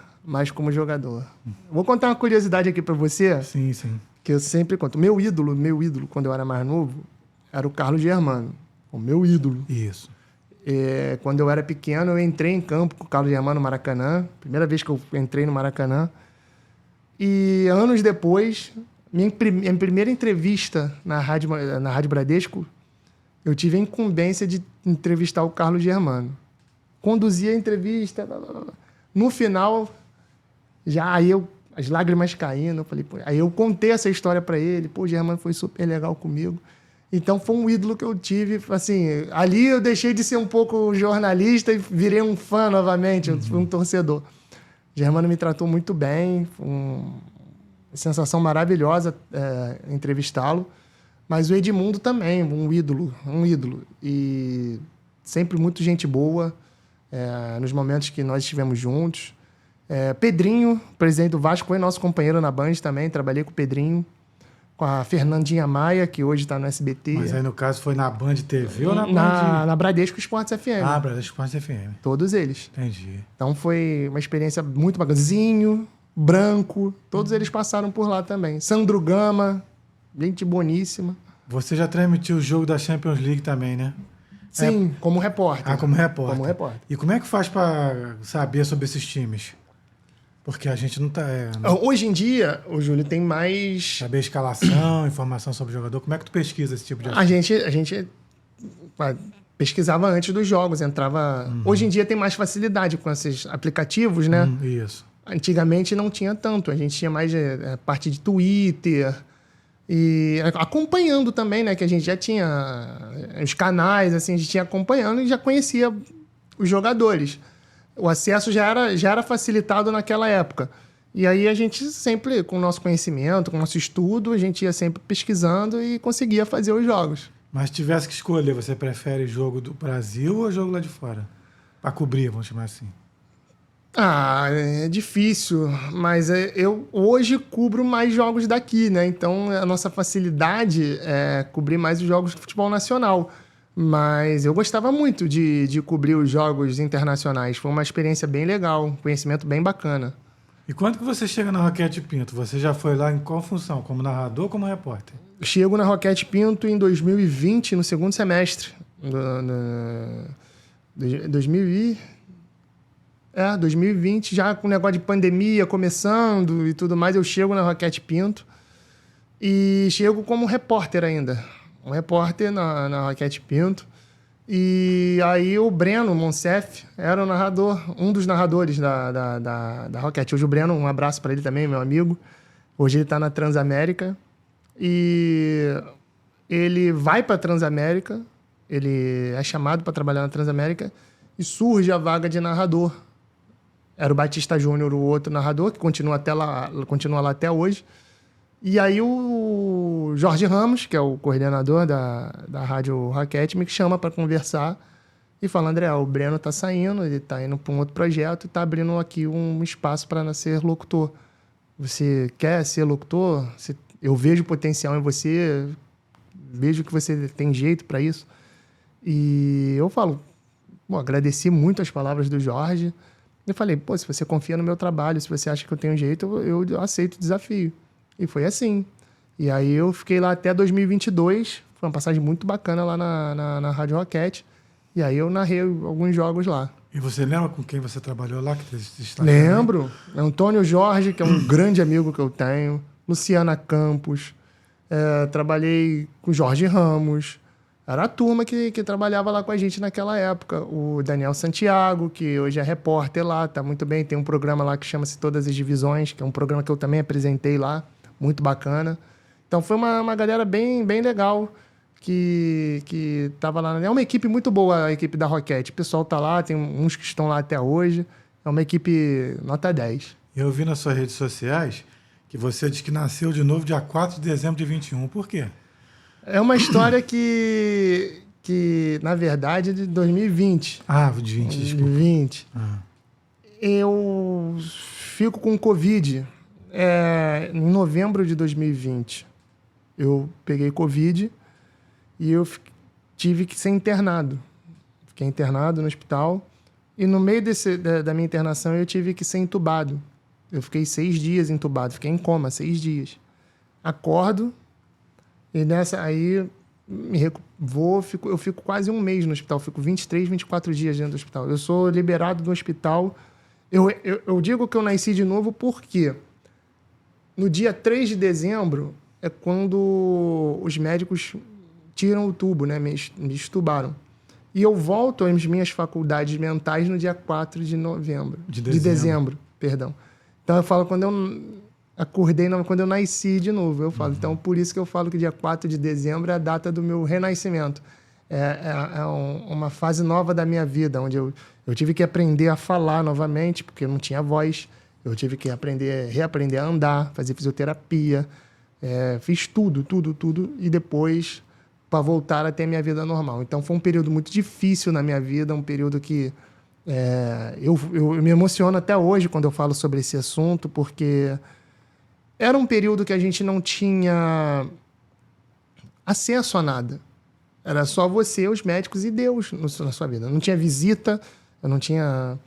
Vou contar uma curiosidade aqui pra você. Sim. Que eu sempre conto. Meu ídolo, quando eu era mais novo, era o Carlos Germano. O meu ídolo. Isso. Quando eu era pequeno, eu entrei em campo com o Carlos Germano no Maracanã. Primeira vez que eu entrei no Maracanã. E anos depois, minha primeira entrevista na Rádio Bradesco, eu tive a incumbência de entrevistar o Carlos Germano. Conduzia a entrevista. No final... as lágrimas caindo, eu falei, aí eu contei essa história para ele, o Germano foi super legal comigo. Então foi um ídolo que eu tive, assim, ali eu deixei de ser um pouco jornalista e virei um fã novamente, eu fui um torcedor. Germano me tratou muito bem, foi uma sensação maravilhosa entrevistá-lo, mas o Edmundo também, um ídolo, e sempre muito gente boa, nos momentos que nós estivemos juntos. Pedrinho, presidente do Vasco, foi nosso companheiro na Band também. Trabalhei com o Pedrinho, com a Fernandinha Maia, que hoje está no SBT. Mas aí, no caso, foi na Band TV ou na Band? Na Bradesco Esportes FM. Bradesco Esportes FM. Todos eles. Entendi. Então foi uma experiência muito bacana. Zinho, Branco, todos eles passaram por lá também. Sandro Gama, gente boníssima. Você já transmitiu o jogo da Champions League também, né? Sim, como repórter. Como repórter. Como repórter. E como é que faz para saber sobre esses times? Porque a gente não tá... Hoje em dia, o Júlio tem mais... Saber escalação, informação sobre o jogador. Como é que tu pesquisa esse tipo de assunto? A gente pesquisava antes dos jogos, entrava... Hoje em dia tem mais facilidade com esses aplicativos, né? Isso. Antigamente não tinha tanto. A gente tinha mais parte de Twitter e acompanhando também, né? Que a gente já tinha os canais, assim, a gente tinha acompanhando e já conhecia os jogadores. O acesso já era facilitado naquela época. E aí a gente sempre, com o nosso conhecimento, com o nosso estudo, a gente ia sempre pesquisando e conseguia fazer os jogos. Mas se tivesse que escolher, você prefere jogo do Brasil ou jogo lá de fora? Para cobrir, vamos chamar assim. É difícil, mas eu hoje cubro mais jogos daqui, né? Então a nossa facilidade é cobrir mais os jogos de futebol nacional. Mas eu gostava muito de cobrir os jogos internacionais. Foi uma experiência bem legal, um conhecimento bem bacana. E quando que você chega na Roquete Pinto? Você já foi lá em qual função? Como narrador ou como repórter? Chego na Roquete Pinto em 2020, no segundo semestre. 2020, já com o negócio de pandemia começando e tudo mais, eu chego na Roquete Pinto e chego como repórter ainda. Um repórter na Roquete Pinto. E aí o Breno Monsef era o narrador, um dos narradores da Roquete. Hoje o Breno, um abraço para ele também, meu amigo. Hoje ele está na Transamérica. E ele vai para a Transamérica, ele é chamado para trabalhar na Transamérica e surge a vaga de narrador. Era o Batista Júnior, o outro narrador, que continua lá até hoje. E aí o Jorge Ramos, que é o coordenador da Rádio Roquete, me chama para conversar e fala: André, o Breno está saindo, ele está indo para um outro projeto e está abrindo aqui um espaço para ser locutor. Você quer ser locutor? Eu vejo potencial em você, vejo que você tem jeito para isso. E eu falo, agradeci muito as palavras do Jorge. Eu falei, se você confia no meu trabalho, se você acha que eu tenho jeito, eu aceito o desafio. E foi assim. E aí eu fiquei lá até 2022, foi uma passagem muito bacana lá na Rádio Roquete. E aí eu narrei alguns jogos lá. E você lembra com quem você trabalhou lá? Lembro. Antônio Jorge, que é um grande amigo que eu tenho. Luciana Campos. Trabalhei com Jorge Ramos. Era a turma que trabalhava lá com a gente naquela época. O Daniel Santiago, que hoje é repórter lá, tá muito bem. Tem um programa lá que chama-se Todas as Divisões, que é um programa que eu também apresentei lá. Muito bacana. Então foi uma galera bem, bem legal que tava lá. É uma equipe muito boa, a equipe da Roquete. O pessoal tá lá, tem uns que estão lá até hoje. É uma equipe nota 10. Eu vi nas suas redes sociais que você diz que nasceu de novo dia 4 de dezembro de 21. Por quê? É uma história que na verdade, é de 2020. Ah, de 20, desculpa. 20. Ah. Eu fico com Covid em novembro de 2020. Eu peguei Covid e eu tive que ser internado. Fiquei internado no hospital e no meio da minha internação eu tive que ser entubado. Eu fiquei 6 dias entubado, fiquei em coma 6 dias. Acordo e aí eu fico quase um mês no hospital, fico 23, 24 dias dentro do hospital. Eu sou liberado do hospital. Eu digo que eu nasci de novo porque no dia 3 de dezembro é quando os médicos tiram o tubo, né? Me estubaram. E eu volto às minhas faculdades mentais no dia 4 de novembro. De dezembro, perdão. Então eu falo quando eu acordei, quando eu nasci de novo. Eu falo. Então por isso que eu falo que dia 4 de dezembro é a data do meu renascimento. Uma fase nova da minha vida, onde eu tive que aprender a falar novamente, porque eu não tinha voz. Eu tive que reaprender a andar, fazer fisioterapia. Fiz tudo. E depois, para voltar a ter a minha vida normal. Então, foi um período muito difícil na minha vida, um período que eu me emociono até hoje quando eu falo sobre esse assunto, porque era um período que a gente não tinha acesso a nada. Era só você, os médicos e Deus na sua vida. Não tinha visita, eu não tinha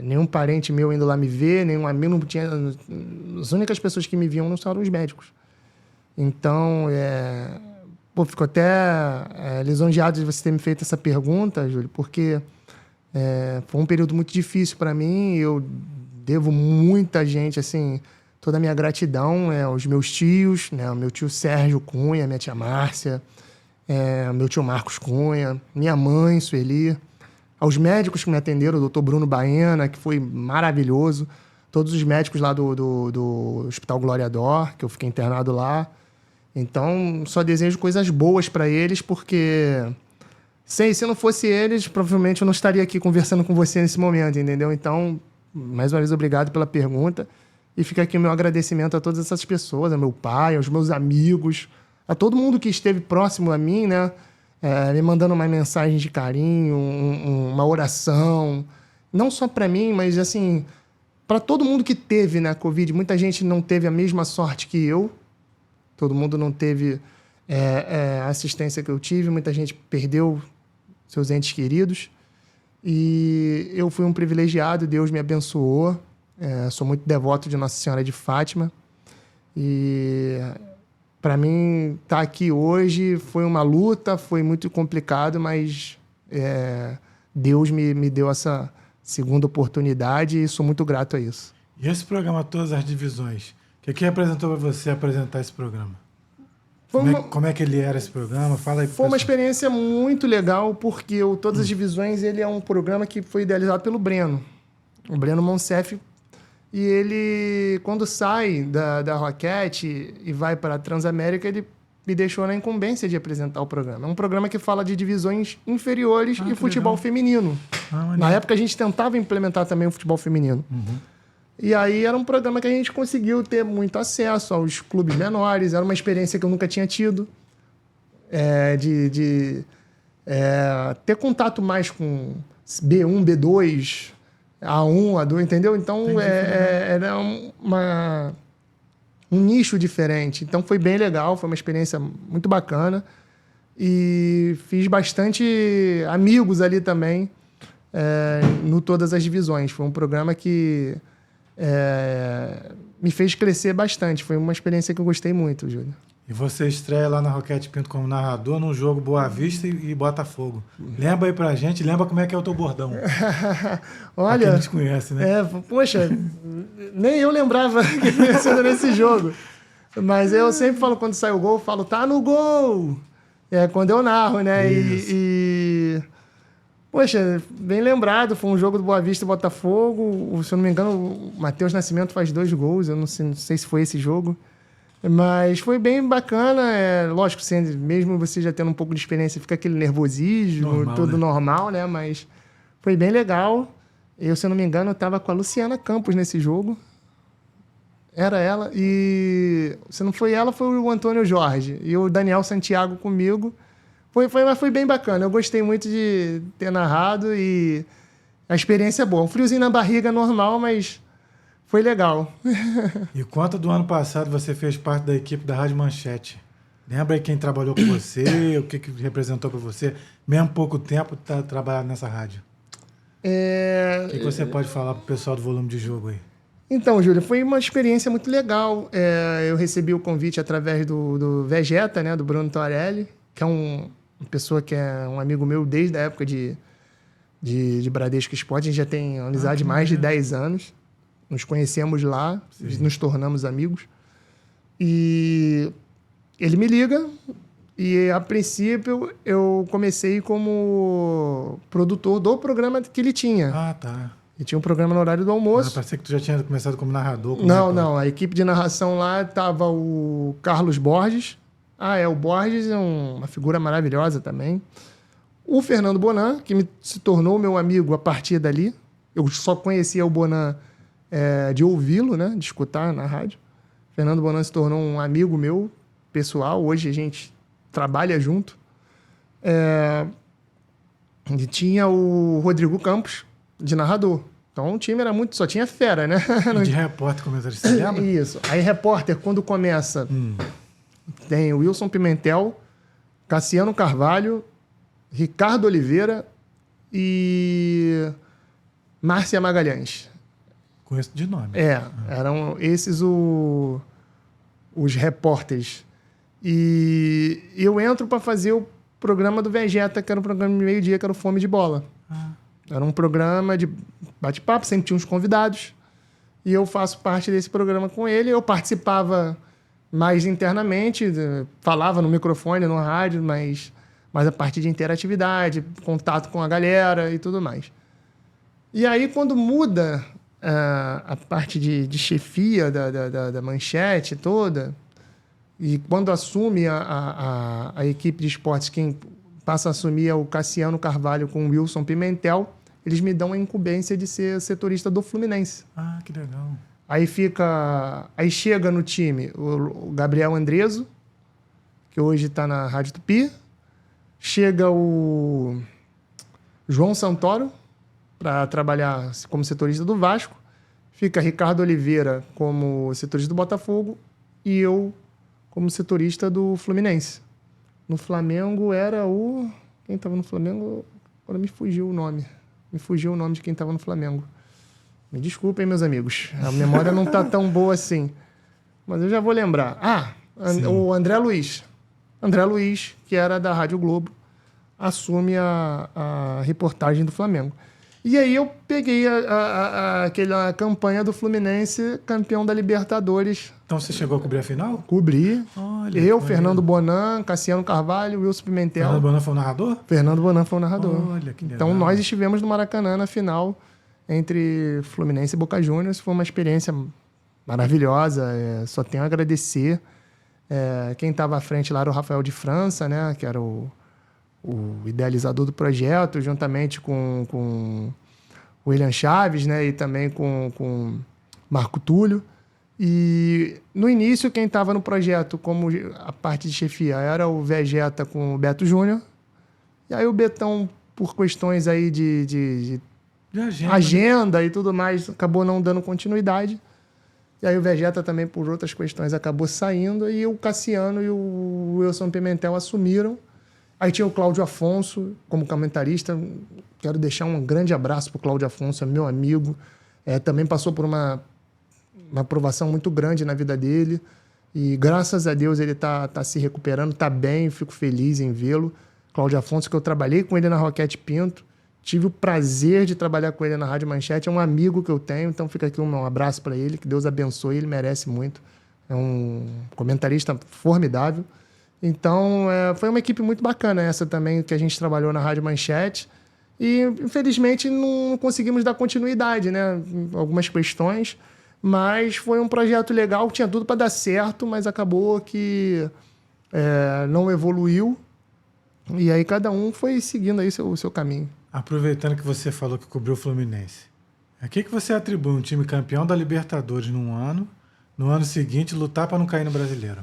nenhum parente meu indo lá me ver, nenhum amigo, não tinha. As únicas pessoas que me viam não eram os médicos. Então, fico até lisonjeado de você ter me feito essa pergunta, Júlio, porque foi um período muito difícil para mim. Eu devo muita gente, assim, toda a minha gratidão aos meus tios, né, o meu tio Sérgio Cunha, minha tia Márcia, meu tio Marcos Cunha, minha mãe, Sueli, aos médicos que me atenderam, o doutor Bruno Baena, que foi maravilhoso, todos os médicos lá do Hospital Glória D'Or, que eu fiquei internado lá. Então, só desejo coisas boas para eles, porque se não fosse eles, provavelmente eu não estaria aqui conversando com você nesse momento, entendeu? Então, mais uma vez, obrigado pela pergunta. E fica aqui o meu agradecimento a todas essas pessoas, a meu pai, aos meus amigos, a todo mundo que esteve próximo a mim, né? Me mandando uma mensagem de carinho, uma oração. Não só para mim, mas, assim, para todo mundo que teve, né, Covid. Muita gente não teve a mesma sorte que eu. Todo mundo não teve a assistência que eu tive. Muita gente perdeu seus entes queridos. E eu fui um privilegiado, Deus me abençoou. Sou muito devoto de Nossa Senhora de Fátima. E para mim, estar aqui hoje foi uma luta, foi muito complicado, mas Deus me deu essa segunda oportunidade e sou muito grato a isso. E esse programa, Todas as Divisões, o que representou para você apresentar esse programa? Como é que ele era esse programa? Fala aí pro Foi uma pessoal. experiência muito legal, porque o Todas as Divisões ele é um programa que foi idealizado pelo Breno, o Breno Monsef. E ele, quando sai da Roquette e vai para a Transamérica, ele me deixou na incumbência de apresentar o programa. É um programa que fala de divisões inferiores e futebol legal. feminino. Na época, a gente tentava implementar também o futebol feminino. E aí era um programa que a gente conseguiu ter muito acesso aos clubes menores. Era uma experiência que eu nunca tinha tido. Ter contato mais com B1, B2, A1, A2, entendeu? Então, era um nicho diferente. Então, foi bem legal, foi uma experiência muito bacana. E fiz bastante amigos ali também, no Todas as Divisões. Foi um programa que me fez crescer bastante. Foi uma experiência que eu gostei muito, Júlio. E você estreia lá na Roquete Pinto como narrador num jogo Boa Vista e Botafogo. Lembra aí pra gente, lembra como é que é o teu bordão. Olha, pra quem não te conhece, né? Poxa, nem eu lembrava que tinha sido nesse jogo. Mas eu sempre falo, quando sai o gol, eu falo, tá no gol! Quando eu narro, né? Poxa, bem lembrado, foi um jogo do Boa Vista e Botafogo. Se eu não me engano, o Matheus Nascimento faz 2 gols, eu não sei se foi esse jogo. Mas foi bem bacana, lógico, mesmo você já tendo um pouco de experiência, fica aquele nervosismo, tudo normal, né? Mas foi bem legal. Eu, se eu não me engano, estava com a Luciana Campos nesse jogo. Era ela. E se não foi ela, foi o Antônio Jorge. E o Daniel Santiago comigo. Mas foi bem bacana. Eu gostei muito de ter narrado e a experiência é boa. Um friozinho na barriga normal, mas foi legal. E conta do ano passado, você fez parte da equipe da Rádio Manchete. Lembra aí quem trabalhou com você, o que representou para você? Mesmo pouco tempo trabalhando nessa rádio. O que você pode falar para o pessoal do Volume de Jogo aí? Então, Júlio, foi uma experiência muito legal. Eu recebi o convite através do Vegeta, né, do Bruno Torelli, que é uma pessoa que é um amigo meu desde a época de Bradesco Esporte. A gente já tem amizade de mais de 10 anos. Nos conhecemos lá, nos tornamos amigos. E ele me liga e, a princípio, eu comecei como produtor do programa que ele tinha. Ah, tá. Ele tinha um programa no horário do almoço. Parecia que tu já tinha começado como narrador. Não. A equipe de narração lá estava o Carlos Borges. O Borges é uma figura maravilhosa também. O Fernando Bonan, que se tornou meu amigo a partir dali. Eu só conhecia o Bonan de ouvi-lo, né? De escutar na rádio. Fernando Bonan se tornou um amigo meu, pessoal. Hoje a gente trabalha junto. E tinha o Rodrigo Campos, de narrador. Então o time era só tinha fera, né? E de repórter, comentarista, você lembra? Isso. Aí repórter, quando começa, tem o Wilson Pimentel, Cassiano Carvalho, Ricardo Oliveira e Márcia Magalhães. Conheço de nome. Eram esses os repórteres. E eu entro para fazer o programa do Vegeta, que era um programa de meio-dia, que era o Fome de Bola. Era um programa de bate-papo, sempre tinha uns convidados. E eu faço parte desse programa com ele. Eu participava mais internamente, falava no microfone, no rádio, mas a partir de interatividade, contato com a galera e tudo mais. E aí, quando muda a parte de chefia da Manchete toda, e quando assume a equipe de esportes, quem passa a assumir é o Cassiano Carvalho com o Wilson Pimentel, eles me dão a incumbência de ser setorista do Fluminense. Ah, que legal. Aí chega no time o Gabriel Andreso, que hoje está na Rádio Tupi. Chega o João Santoro para trabalhar como setorista do Vasco. Fica Ricardo Oliveira como setorista do Botafogo e eu como setorista do Fluminense. No Flamengo era o... Quem estava no Flamengo? Agora me fugiu o nome. Me fugiu o nome de quem estava no Flamengo. Me desculpem, meus amigos. A memória não está tão boa assim. Mas eu já vou lembrar. O André Luiz. André Luiz, que era da Rádio Globo, assume a reportagem do Flamengo. E aí eu peguei aquela campanha do Fluminense, campeão da Libertadores. Então você chegou a cobrir a final? Cobri. Olha, Eu, que Fernando maneiro. Bonan, Cassiano Carvalho, Wilson Pimentel. Fernando Bonan foi o narrador? Fernando Bonan foi o narrador. Olha, que legal. Então nós estivemos no Maracanã na final entre Fluminense e Boca Juniors. Foi uma experiência maravilhosa. Só tenho a agradecer. Quem estava à frente lá era o Rafael de França, né? Que era o idealizador do projeto, juntamente com o William Chaves, né? E também com Marco Túlio. E no início, quem estava no projeto como a parte de chefia era o Vegeta com o Beto Júnior. E aí o Betão, por questões aí de agenda e tudo mais, acabou não dando continuidade. E aí o Vegeta também, por outras questões, acabou saindo. E o Cassiano e o Wilson Pimentel assumiram. Aí tinha o Cláudio Afonso como comentarista. Quero deixar um grande abraço para o Cláudio Afonso, é meu amigo. Também passou por uma aprovação muito grande na vida dele. E graças a Deus ele tá se recuperando, tá bem, fico feliz em vê-lo. Cláudio Afonso, que eu trabalhei com ele na Roquete Pinto. Tive o prazer de trabalhar com ele na Rádio Manchete. É um amigo que eu tenho, então fica aqui um abraço para ele. Que Deus abençoe, ele merece muito. É um comentarista formidável. Então, foi uma equipe muito bacana essa também, que a gente trabalhou na Rádio Manchete. E, infelizmente, não conseguimos dar continuidade, né? Algumas questões. Mas foi um projeto legal, tinha tudo para dar certo, mas acabou que não evoluiu. E aí cada um foi seguindo aí o seu caminho. Aproveitando que você falou que cobriu o Fluminense, a que você atribui um time campeão da Libertadores num ano, no ano seguinte lutar para não cair no Brasileiro?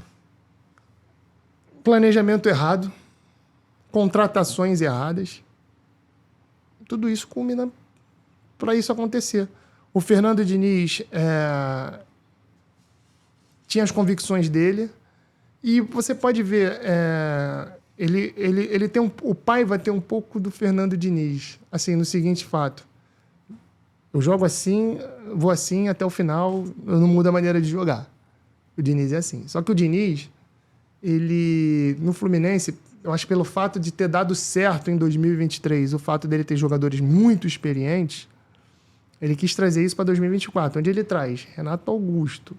Planejamento errado, contratações erradas, tudo isso culmina para isso acontecer. O Fernando Diniz tinha as convicções dele e você pode ver, ele tem o Paiva tem um pouco do Fernando Diniz, assim, no seguinte fato: eu jogo assim, vou assim até o final, eu não mudo a maneira de jogar. O Diniz é assim. Só que o Diniz, ele, no Fluminense, eu acho que pelo fato de ter dado certo em 2023, o fato dele ter jogadores muito experientes, ele quis trazer isso para 2024, onde ele traz Renato Augusto,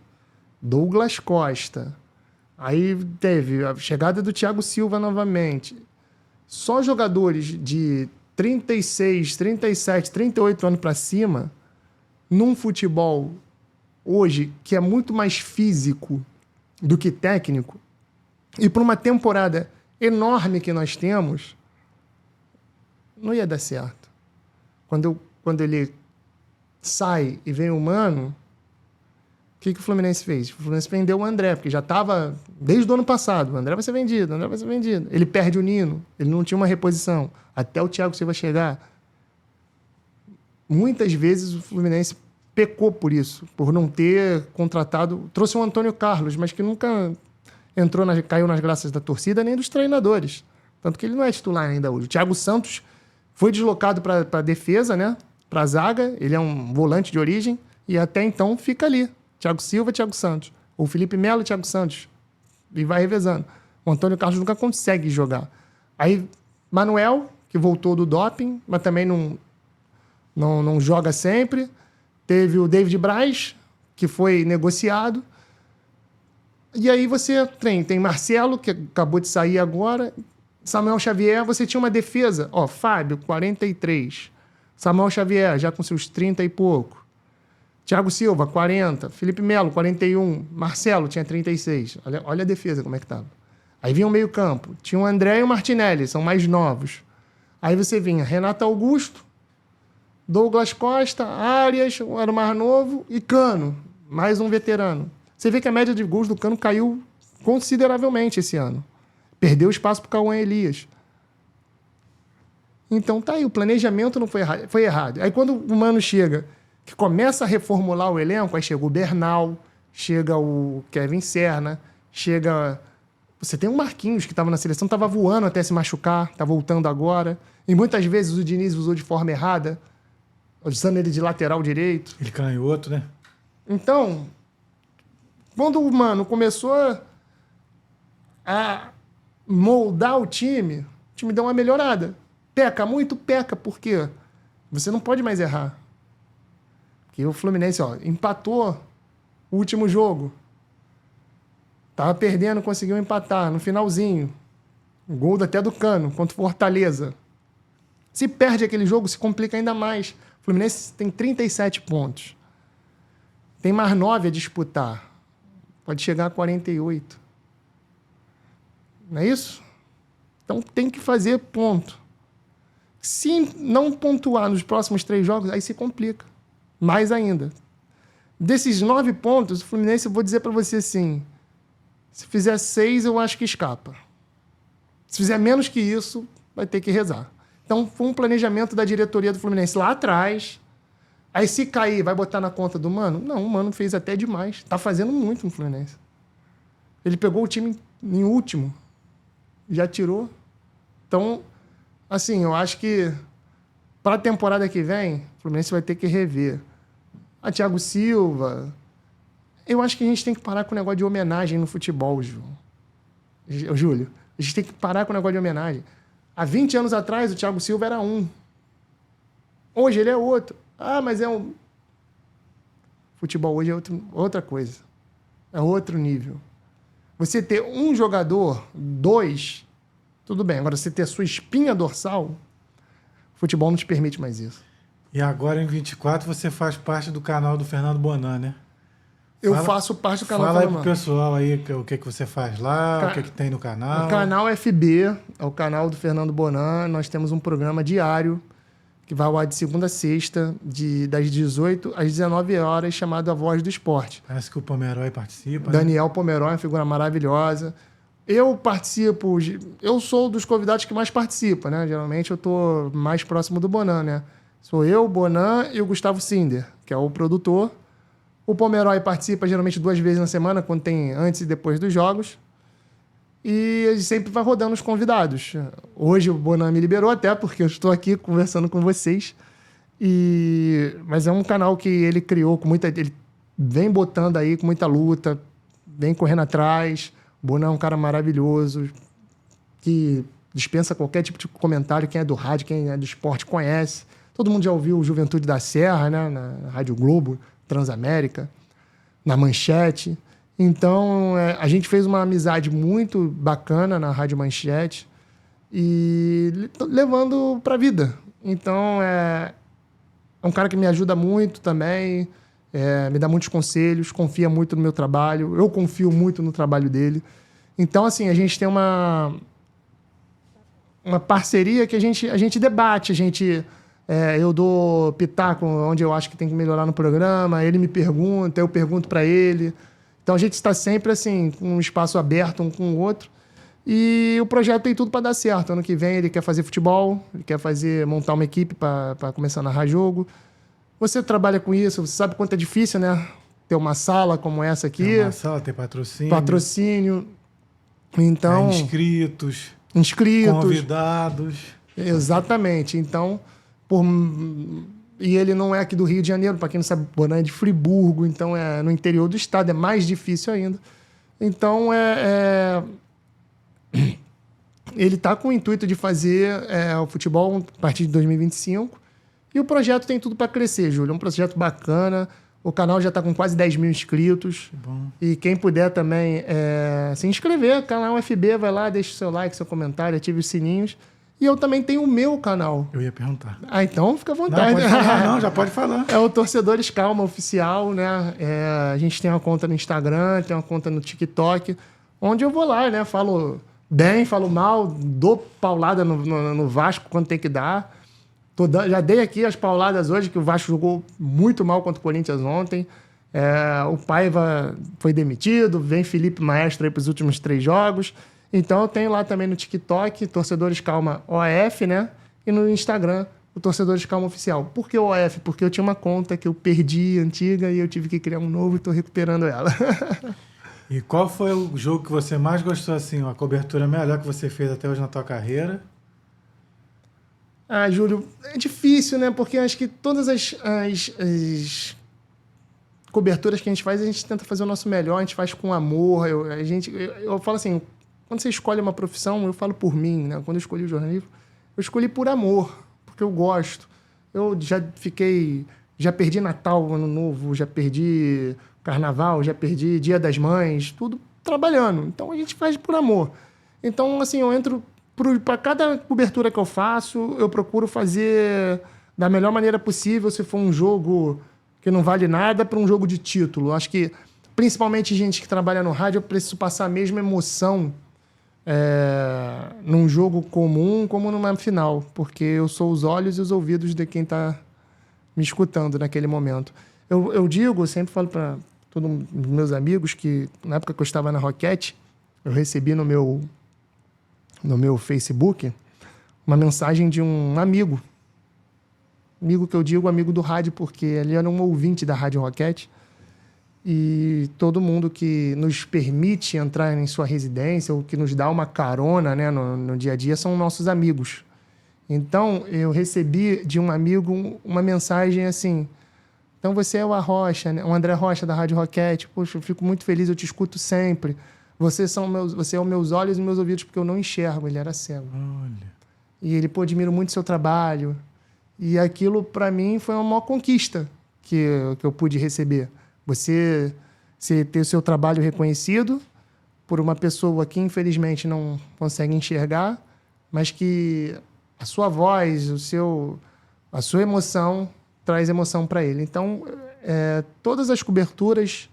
Douglas Costa, aí teve a chegada do Thiago Silva novamente. Só jogadores de 36, 37, 38 anos para cima, num futebol hoje que é muito mais físico do que técnico, e para uma temporada enorme que nós temos, não ia dar certo. Quando ele sai e vem o Mano, o que o Fluminense fez? O Fluminense vendeu o André, porque já estava desde o ano passado. O André vai ser vendido, o André vai ser vendido. Ele perde o Nino, ele não tinha uma reposição. Até o Thiago Silva chegar. Muitas vezes o Fluminense pecou por isso, por não ter contratado. Trouxe o Antônio Carlos, mas que nunca caiu nas graças da torcida nem dos treinadores. Tanto que ele não é titular ainda hoje. O Thiago Santos foi deslocado para a defesa, né? Para a zaga. Ele é um volante de origem e até então fica ali. Thiago Silva, Thiago Santos. Ou Felipe Melo, Thiago Santos. E vai revezando. O Antônio Carlos nunca consegue jogar. Aí, Manuel, que voltou do doping, mas também não joga sempre. Teve o David Braz, que foi negociado. E aí você tem Marcelo, que acabou de sair agora. Samuel Xavier, você tinha uma defesa. Fábio, 43. Samuel Xavier, já com seus 30 e pouco. Thiago Silva, 40. Felipe Melo, 41. Marcelo tinha 36. Olha a defesa como é que estava. Aí vinha o meio campo. Tinha o André e o Martinelli, são mais novos. Aí você vinha Renato Augusto, Douglas Costa, Arias, era o mais novo, e Cano, mais um veterano. Você vê que a média de gols do Cano caiu consideravelmente esse ano. Perdeu espaço para o Cauã Elias. Então tá aí, o planejamento não foi errado. Aí quando o Mano chega, que começa a reformular o elenco, aí chega o Bernal, chega o Kevin Serna, chega... Você tem o Marquinhos, que estava na seleção, estava voando até se machucar, está voltando agora. E muitas vezes o Diniz usou de forma errada, usando ele de lateral direito. Ele canhoto, né? Então, quando o Mano começou a moldar o time deu uma melhorada. Peca muito? Peca. Por quê? Você não pode mais errar. Porque o Fluminense, empatou o último jogo. Tava perdendo, conseguiu empatar no finalzinho. O gol até do Cano contra o Fortaleza. Se perde aquele jogo, se complica ainda mais. O Fluminense tem 37 pontos. Tem mais 9 a disputar. Pode chegar a 48. Não é isso? Então tem que fazer ponto. Se não pontuar nos próximos 3 jogos, aí se complica. Mais ainda. Desses 9 pontos, o Fluminense, eu vou dizer para você assim, se fizer 6, eu acho que escapa. Se fizer menos que isso, vai ter que rezar. Então, foi um planejamento da diretoria do Fluminense lá atrás. Aí, se cair, vai botar na conta do Mano? Não, o Mano fez até demais. Tá fazendo muito no Fluminense. Ele pegou o time em último. Já tirou. Então, assim, eu acho que para a temporada que vem, o Fluminense vai ter que rever. A Thiago Silva. Eu acho que a gente tem que parar com o negócio de homenagem no futebol, Júlio. A gente tem que parar com o negócio de homenagem. Há 20 anos atrás, o Thiago Silva era um. Hoje ele é outro. Ah, mas é um... Futebol hoje é outra coisa. É outro nível. Você ter um jogador, 2, tudo bem. Agora, você ter a sua espinha dorsal, o futebol não te permite mais isso. E agora, em 24, você faz parte do canal do Fernando Bonan, né? Eu faço parte do canal. Fala aí pro pessoal aí o que você faz lá, o que tem no canal. O canal FB, é o canal do Fernando Bonan. Nós temos um programa diário que vai ao ar de segunda a sexta, das 18 às 19 horas, chamado A Voz do Esporte. Parece que o Pomeroy participa. Daniel Pomeroy, uma figura maravilhosa. Eu participo, eu sou dos convidados que mais participa, né? Geralmente eu tô mais próximo do Bonan, né? Sou eu, Bonan e o Gustavo Sinder, que é o produtor. O Pomeroy participa geralmente 2 vezes na semana, quando tem antes e depois dos jogos. E ele sempre vai rodando os convidados. Hoje o Bonan me liberou até, porque eu estou aqui conversando com vocês. Mas é um canal que ele criou com muita... Ele vem botando aí com muita luta, vem correndo atrás. O Bonan é um cara maravilhoso, que dispensa qualquer tipo de comentário. Quem é do rádio, quem é do esporte conhece. Todo mundo já ouviu o Juventude da Serra, né? Na Rádio Globo, Transamérica, na Manchete. Então, a gente fez uma amizade muito bacana na Rádio Manchete e levando para a vida. Então, é um cara que me ajuda muito também, me dá muitos conselhos, confia muito no meu trabalho, eu confio muito no trabalho dele. Então, assim, a gente tem uma parceria que a gente debate, eu dou pitaco onde eu acho que tem que melhorar no programa, ele me pergunta, eu pergunto para ele. Então a gente está sempre assim, com um espaço aberto um com o outro. E o projeto tem tudo para dar certo. Ano que vem ele quer fazer futebol, ele quer montar uma equipe para começar a narrar jogo. Você trabalha com isso, você sabe quanto é difícil, né? Ter uma sala como essa aqui. Ter uma sala, ter patrocínio. Patrocínio. Então, inscritos. Convidados. Exatamente. Então, e ele não é aqui do Rio de Janeiro, para quem não sabe, Bonan é de Friburgo, então é no interior do estado, é mais difícil ainda. Então, ele está com o intuito de fazer o futebol a partir de 2025, e o projeto tem tudo para crescer, Júlio. É um projeto bacana, o canal já está com quase 10 mil inscritos, bom. E quem puder também se inscrever, canal FB, vai lá, deixa o seu like, seu comentário, ative os sininhos. E eu também tenho o meu canal. Eu ia perguntar. Então fica à vontade. Não, pode falar, não, já pode falar. É o Torcedores Calma Oficial, né? A gente tem uma conta no Instagram, tem uma conta no TikTok, onde eu vou lá, né? Falo bem, falo mal, dou paulada no Vasco quando tem que dar. Já dei aqui as pauladas hoje, que o Vasco jogou muito mal contra o Corinthians ontem. O Paiva foi demitido, vem Felipe Maestro aí para os últimos 3 jogos. Então, eu tenho lá também no TikTok, Torcedores Calma OF, né? E no Instagram, o Torcedores Calma Oficial. Por que OF? Porque eu tinha uma conta que eu perdi, antiga, e eu tive que criar um novo e estou recuperando ela. E qual foi o jogo que você mais gostou, assim, a cobertura melhor que você fez até hoje na tua carreira? Júlio, é difícil, né? Porque acho que todas as coberturas que a gente tenta fazer o nosso melhor, a gente faz com amor. Eu falo assim... Quando você escolhe uma profissão, eu falo por mim, né? Quando eu escolhi o jornalismo, eu escolhi por amor, porque eu gosto. Eu já perdi Natal, Ano Novo, já perdi Carnaval, já perdi Dia das Mães, tudo trabalhando. Então a gente faz por amor. Então, assim, eu entro para cada cobertura que eu faço, eu procuro fazer da melhor maneira possível, se for um jogo que não vale nada, para um jogo de título. Acho que, principalmente gente que trabalha no rádio, eu preciso passar a mesma emoção num jogo comum como numa final, porque eu sou os olhos e os ouvidos de quem está me escutando naquele momento. Eu digo, eu sempre falo para todos os meus amigos que, na época que eu estava na Roquete, eu recebi no meu Facebook uma mensagem de um amigo. Amigo que eu digo amigo do rádio, porque ele era um ouvinte da Rádio Roquete. E todo mundo que nos permite entrar em sua residência ou que nos dá uma carona, né, no dia a dia são nossos amigos. Então, eu recebi de um amigo uma mensagem assim: então você é o Arrocha, né? O André Rocha da Rádio Roquete. Poxa, eu fico muito feliz, eu te escuto sempre. Você é os meus olhos e meus ouvidos, porque eu não enxergo. Ele era cego. Olha. E ele, admiro muito o seu trabalho. E aquilo, para mim, foi uma maior conquista que eu pude receber. Você ter o seu trabalho reconhecido por uma pessoa que, infelizmente, não consegue enxergar, mas que a sua voz, a sua emoção traz emoção para ele. Então, todas as coberturas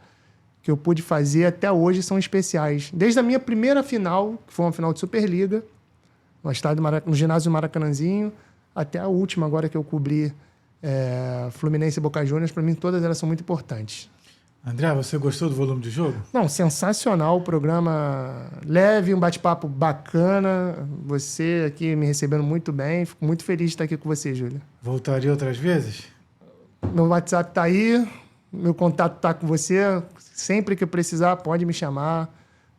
que eu pude fazer até hoje são especiais. Desde a minha primeira final, que foi uma final de Superliga, no ginásio Maracanãzinho, até a última agora que eu cobri Fluminense e Boca Juniors, para mim todas elas são muito importantes. André, você gostou do volume de jogo? Não, sensacional o programa, leve, um bate-papo bacana, você aqui me recebendo muito bem, fico muito feliz de estar aqui com você, Júlia. Voltaria outras vezes? Meu WhatsApp está aí, meu contato está com você, sempre que precisar pode me chamar,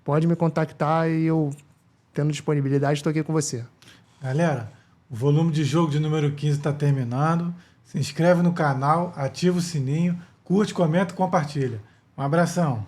pode me contactar e eu, tendo disponibilidade, estou aqui com você. Galera, o volume de jogo de número 15 está terminando. Se inscreve no canal, ativa o sininho, curte, comenta e compartilha. Um abração.